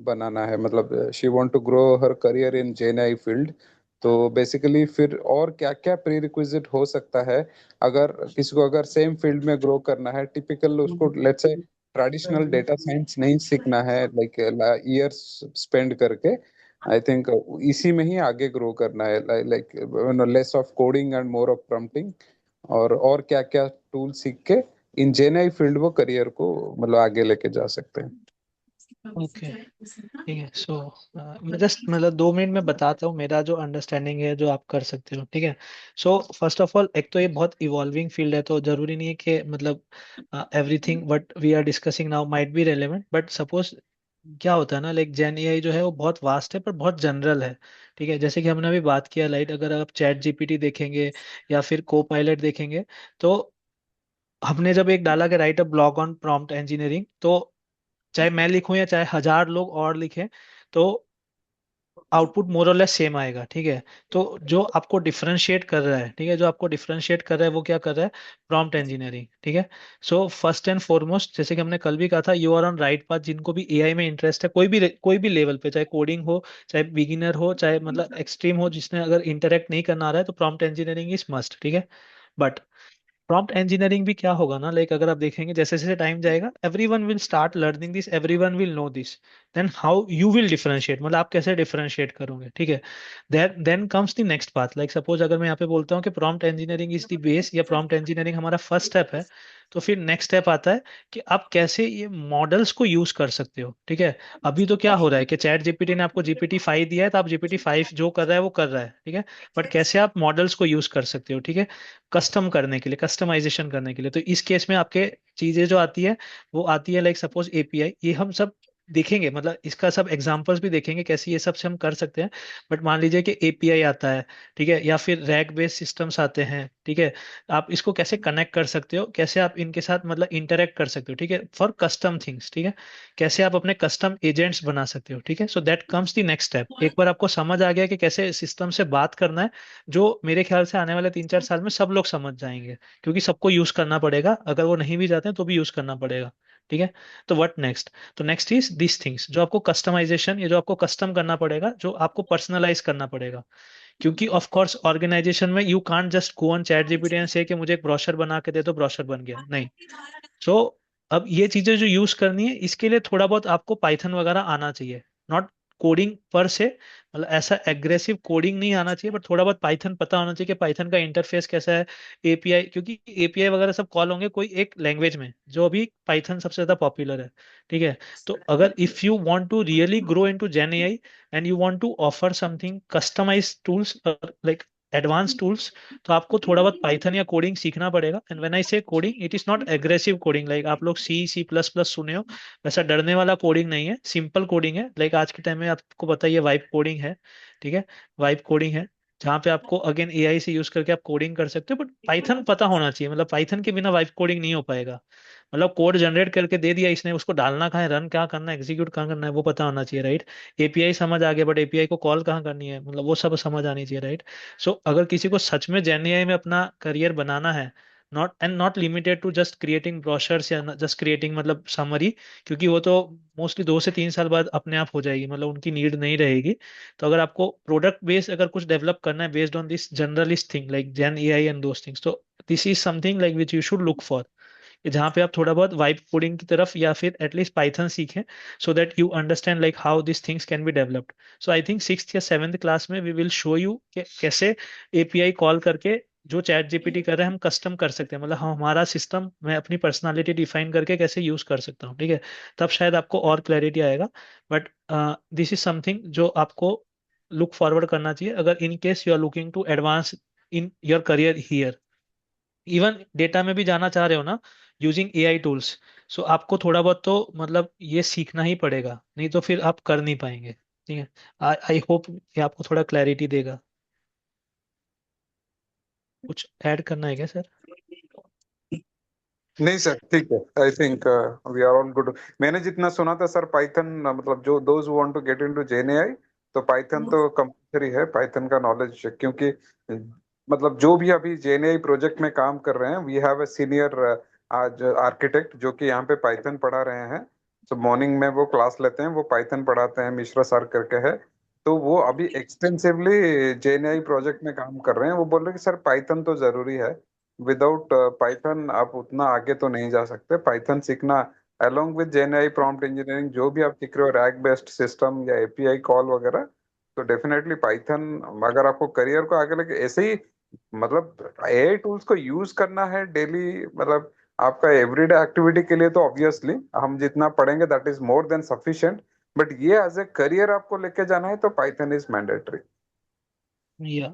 [SPEAKER 5] बनाना है, मतलब she want to grow her career in GenAI field. तो बेसिकली फिर और क्या क्या प्री रिक्विजिट हो सकता है अगर किसी को अगर सेम फील्ड में ग्रो करना है, टिपिकल उसको let's say traditional data science नहीं सीखना है लाइक ईयर्स स्पेंड करके, आई थिंक इसी में ही आगे ग्रो करना है, like less of coding and more of prompting, और क्या क्या टूल सीख के इन जेएनआई फील्ड वो करियर को मतलब आगे लेके जा सकते हैं।
[SPEAKER 1] ओके, ठीक है। सो मैं जस्ट मतलब 2 मिनट में बताता हूँ मेरा जो अंडरस्टैंडिंग है जो आप कर सकते हो, ठीक है। सो फर्स्ट ऑफ ऑल, एक तो ये बहुत इवॉल्विंग फील्ड है, तो जरूरी नहीं है कि मतलब everything what we are discussing now might be relevant, but suppose क्या होता है ना, लाइक जेन एआई जो है वो बहुत वास्ट है पर बहुत जनरल है, ठीक है। जैसे कि हमने अभी बात किया, लाइट अगर आप चैट जीपीटी देखेंगे या फिर को पायलट देखेंगे, तो हमने जब एक डाला कि right a blog on prompt engineering, तो चाहे मैं लिखूं या चाहे 1,000 लोग और लिखें, तो आउटपुट मोर और लेस सेम आएगा, ठीक है। तो जो आपको डिफरेंशिएट कर रहा है, ठीक है, जो आपको डिफरेंशिएट कर रहा है वो क्या कर रहा है? प्रॉम्प्ट इंजीनियरिंग, ठीक है। सो फर्स्ट एंड फॉरमोस्ट, जैसे कि हमने कल भी कहा था, you are on right path. जिनको भी एआई में इंटरेस्ट है, कोई भी लेवल पे, चाहे कोडिंग हो, चाहे बिगिनर हो, चाहे मतलब एक्सट्रीम हो, जिसने अगर इंटरेक्ट नहीं करना आ रहा है, तो प्रॉम्प्ट इंजीनियरिंग इज मस्ट, ठीक है। बट प्रॉम्प्ट इंजीनियरिंग भी क्या होगा ना, लाइक अगर आप देखेंगे जैसे जैसे टाइम जाएगा, everyone will start learning this, everyone will know this, then how you will differentiate, मतलब आप कैसे डिफरेंशिएट करोगे, ठीक है। Then comes the next path. Like suppose अगर मैं यहाँ पे बोलता हूँ कि prompt engineering is the base, या प्रॉम्प्ट इंजीनियरिंग हमारा फर्स्ट स्टेप है, तो फिर नेक्स्ट स्टेप आता है कि आप कैसे ये मॉडल्स को यूज कर सकते हो, ठीक है। अभी तो क्या हो रहा है कि चैट जीपीटी ने आपको GPT 5 दिया है, तो आप GPT 5 जो कर रहा है वो कर रहा है, ठीक है। बट कैसे आप मॉडल्स को यूज कर सकते हो, ठीक है, कस्टम करने के लिए, कस्टमाइजेशन करने के लिए। तो इस केस में आपके चीजें जो आती है, वो आती है लाइक सपोज एपीआई, ये हम सब देखेंगे, मतलब इसका सब एग्जांपल्स भी देखेंगे कैसे ये सब से हम कर सकते हैं। बट मान लीजिए कि एपीआई आता है, ठीक है, या फिर रैक बेस्ड सिस्टम्स आते हैं, ठीक है। आप इसको कैसे कनेक्ट कर सकते हो, कैसे आप इनके साथ मतलब इंटरेक्ट कर सकते हो, ठीक है, फॉर कस्टम थिंग्स, ठीक है। कैसे आप अपने कस्टम एजेंट्स बना सकते हो, ठीक है। So that comes the next step. एक बार आपको समझ आ गया कि कैसे सिस्टम से बात करना है, जो मेरे ख्याल से आने वाले 3-4 साल में सब लोग समझ जाएंगे, क्योंकि सबको यूज करना पड़ेगा, अगर वो नहीं भी जाते हैं तो भी यूज करना पड़ेगा, ठीक है। तो व्हाट नेक्स्ट? तो नेक्स्ट इज दिस थिंग्स, जो आपको कस्टमाइजेशन, ये जो आपको कस्टम करना पड़ेगा, जो आपको पर्सनलाइज करना पड़ेगा, क्योंकि ऑफ कोर्स ऑर्गेनाइजेशन में you can't just go on chat GPT and से कि मुझे एक ब्रोशर बना के दे दो, ब्रोशर बन गया, नहीं। सो अब ये चीजें जो यूज करनी है, इसके लिए थोड़ा बहुत आपको पाइथन वगैरह आना चाहिए, नॉट कोडिंग पर से, मतलब ऐसा एग्रेसिव कोडिंग नहीं आना चाहिए, बट थोड़ा बहुत पाइथन पता होना चाहिए कि पाइथन का इंटरफेस कैसा है, एपीआई, क्योंकि एपीआई वगैरह सब कॉल होंगे कोई एक लैंग्वेज में, जो अभी पाइथन सबसे ज्यादा पॉपुलर है, ठीक है। तो अगर if you want to really grow into gen AI and you want to offer something customized tools, like advance tools, तो आपको थोड़ा बहुत पाइथन या कोडिंग सीखना पड़ेगा। एंड व्हेन आई से coding, it is not aggressive coding, like आप लोग C++ सुने हो, वैसा डरने वाला कोडिंग नहीं है, सिंपल कोडिंग है। लाइक आज के टाइम में आपको पता ही है वाइब कोडिंग है, ठीक है, वाइब कोडिंग है, जहाँ पे आपको अगेन एआई से यूज करके आप कोडिंग कर सकते हो, बट पाइथन पता होना चाहिए, मतलब पाइथन के बिना वाइब कोडिंग नहीं हो पाएगा। मतलब कोड जनरेट करके दे दिया इसने, उसको डालना कहाँ है, रन क्या करना है, एग्जीक्यूट कहाँ करना है, वो पता होना चाहिए, राइट। एपीआई समझ आ गया, बट एपीआई को कॉल कहाँ करनी है, मतलब वो सब समझ आनी चाहिए, राइट। सो अगर किसी को सच में जेन एआई में अपना करियर बनाना है, not limited to just creating brochures या जस्ट क्रिएटिंग मतलब समरी, क्योंकि वो तो मोस्टली 2 से 3 साल बाद अपने आप हो जाएगी, मतलब उनकी नीड नहीं रहेगी। तो अगर आपको प्रोडक्ट बेस्ड अगर कुछ डेवलप करना है based on this generalist thing like gen AI and those things, तो this is something like which you should look for, कि जहाँ पे आप थोड़ा बहुत वाइब कोडिंग की तरफ या फिर एटलीस्ट पाइथन सीखें, so that you understand like how this things can be developed. So I think 6th या 7th क्लास में वी विल शो यू कि कैसे एपीआई कॉल करके जो चैट जीपीटी कर रहे हैं हम कस्टम कर सकते हैं, मतलब हम हमारा सिस्टम मैं अपनी पर्सनालिटी डिफाइन करके कैसे यूज कर सकता हूँ, ठीक है। तब शायद आपको और क्लैरिटी आएगा। बट दिस इज समथिंग जो आपको लुक फॉरवर्ड करना चाहिए अगर in case you are looking to advance in your career here. Even data में भी जाना चाह रहे हो ना यूजिंग एआई टूल्स, सो आपको थोड़ा बहुत तो मतलब ये सीखना ही पड़ेगा, नहीं तो फिर आप कर नहीं पाएंगे, ठीक है। आई होप ये आपको थोड़ा क्लैरिटी देगा। कुछ ऐड करना है क्या सर?
[SPEAKER 5] नहीं सर, ठीक है। I think we are all good. मैंने जितना सुना था सर, पाइथन मतलब जो those want to get into GenAI, तो पाइथन तो कंपलसरी है, पाइथन का नॉलेज, क्योंकि मतलब जो भी अभी जेएनएआई प्रोजेक्ट में काम कर रहे हैं, वी हैव अ सीनियर आज आर्किटेक्ट जो कि यहाँ पे पाइथन पढ़ा रहे हैं। तो मॉर्निंग में वो क्लास लेते हैं, वो पाइथन पढ़ाते हैं, मिश्रा सर करके है। तो वो अभी एक्सटेंसिवली जेएनएआई प्रोजेक्ट में काम कर रहे हैं। वो बोल रहे हैं कि सर पाइथन तो जरूरी है, विदाउट पाइथन आप उतना आगे तो नहीं जा सकते। पाइथन सीखना अलोंग विद जेएनआई प्रॉम्प्ट इंजीनियरिंग जो भी आप सीख रहे हो, रैक बेस्ड सिस्टम या एपीआई कॉल वगैरह, तो डेफिनेटली पाइथन अगर आपको करियर को आगे लेके ऐसे ही मतलब एआई टूल्स को यूज करना है डेली, मतलब आपका एवरीडे एक्टिविटी के लिए, तो ऑब्वियसली हम जितना पढ़ेंगे that is more than sufficient. But ये एज ए करियर आपको लेके जाना है तो पाइथन इज मैंडेटरी।
[SPEAKER 1] या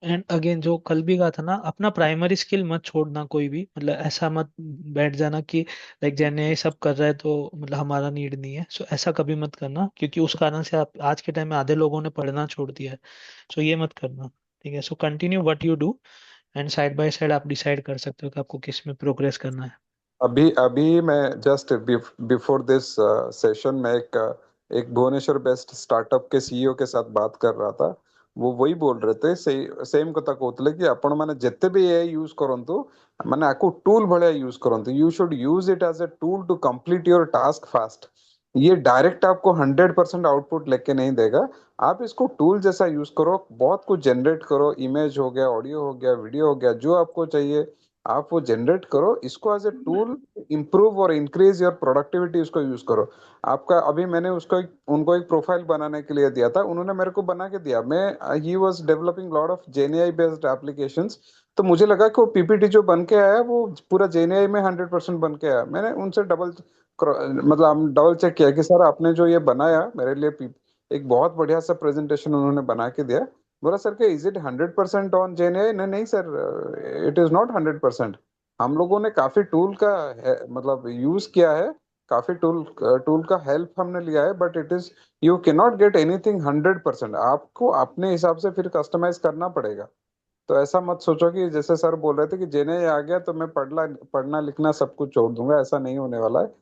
[SPEAKER 1] एंड अगेन जो कल भी कहा था ना, अपना प्राइमरी स्किल मत छोड़ना कोई भी, मतलब ऐसा मत बैठ जाना कि लाइक जैने ये सब कर रहा है तो मतलब हमारा नीड नहीं है, सो ऐसा कभी मत करना, क्योंकि उस कारण से आप आज के टाइम में आधे लोगों ने पढ़ना छोड़ दिया है। सो ये मत करना, ठीक है। So continue what you do and side by side आप डिसाइड कर सकते हो कि आपको किस में प्रोग्रेस करना है।
[SPEAKER 5] अभी अभी मैं जस्ट बिफोर दिस सेशन में एक भुवनेश्वर बेस्ट स्टार्टअप के सीईओ के साथ बात कर रहा था। वो वही बोल रहे थे, सेम कथा कहते कि आपण माने जिते भी एआई यूज करंतु, माने आको टूल भलिया यूज करंतु। You should use it as a tool to complete your task fast. ये डायरेक्ट आपको 100% आउटपुट लेके नहीं देगा। आप इसको टूल जैसा यूज करो, बहुत कुछ जनरेट करो, इमेज हो गया, ऑडियो हो गया, वीडियो हो गया, जो आपको चाहिए आप वो जनरेट करो। इसको एज ए टूल इम्प्रूव और इंक्रीज योर प्रोडक्टिविटी उसको यूज करो। आपका अभी मैंने उनको एक प्रोफाइल बनाने के लिए दिया था, उन्होंने मेरे को बना के दिया। मैं ही was developing lot of GenAI based applications. तो मुझे लगा कि वो पीपीटी जो बन के आया वो पूरा जेएनएआई में 100% बन के आया। मैंने उनसे मतलब डबल चेक किया कि सर आपने जो ये बनाया मेरे लिए एक बहुत बढ़िया सा प्रेजेंटेशन उन्होंने बना के दिया। बोला सर के इज इट 100% ऑन जेएनएआई? नहीं नहीं सर, इट इज नॉट 100%। हम लोगों ने काफी टूल का मतलब यूज किया है, काफी टूल का हेल्प हमने लिया है, but it is you can not get anything 100%। आपको अपने हिसाब से फिर कस्टमाइज करना पड़ेगा। तो ऐसा मत सोचो कि जैसे सर बोल रहे थे कि जेने आ गया तो मैं पढ़ना लिखना सब कुछ छोड़ दूंगा, ऐसा नहीं होने वाला है।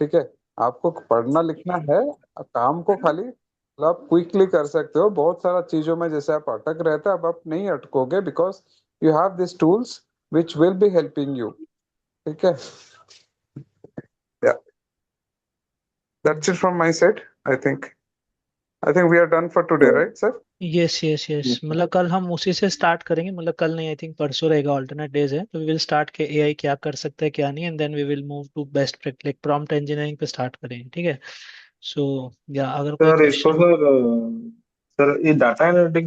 [SPEAKER 5] ठीक है, आपको पढ़ना लिखना है, काम को खाली मतलब आप क्विकली कर सकते हो। बहुत सारा चीजों में जैसे आप अटक रहे थे, अब आप नहीं अटकोगे, because you have this tools which will be helping you. ठीक है, that's it from my side. I think we are done for today, right sir?
[SPEAKER 1] Yes yes yes, मतलब कल हम उसी से स्टार्ट करेंगे, मतलब कल नहीं, आई थिंक परसों रहेगा, ऑल्टरनेट डेज है, तो वी विल स्टार्ट के एआई क्या कर सकता है क्या नहीं, and then we will move to best practice like prompt engineering पे स्टार्ट करेंगे, ठीक है। सो या अगर कोई
[SPEAKER 9] सर इसको
[SPEAKER 1] क्वेश्चन।
[SPEAKER 9] सर, सर ये डाटा एनालिटिक्स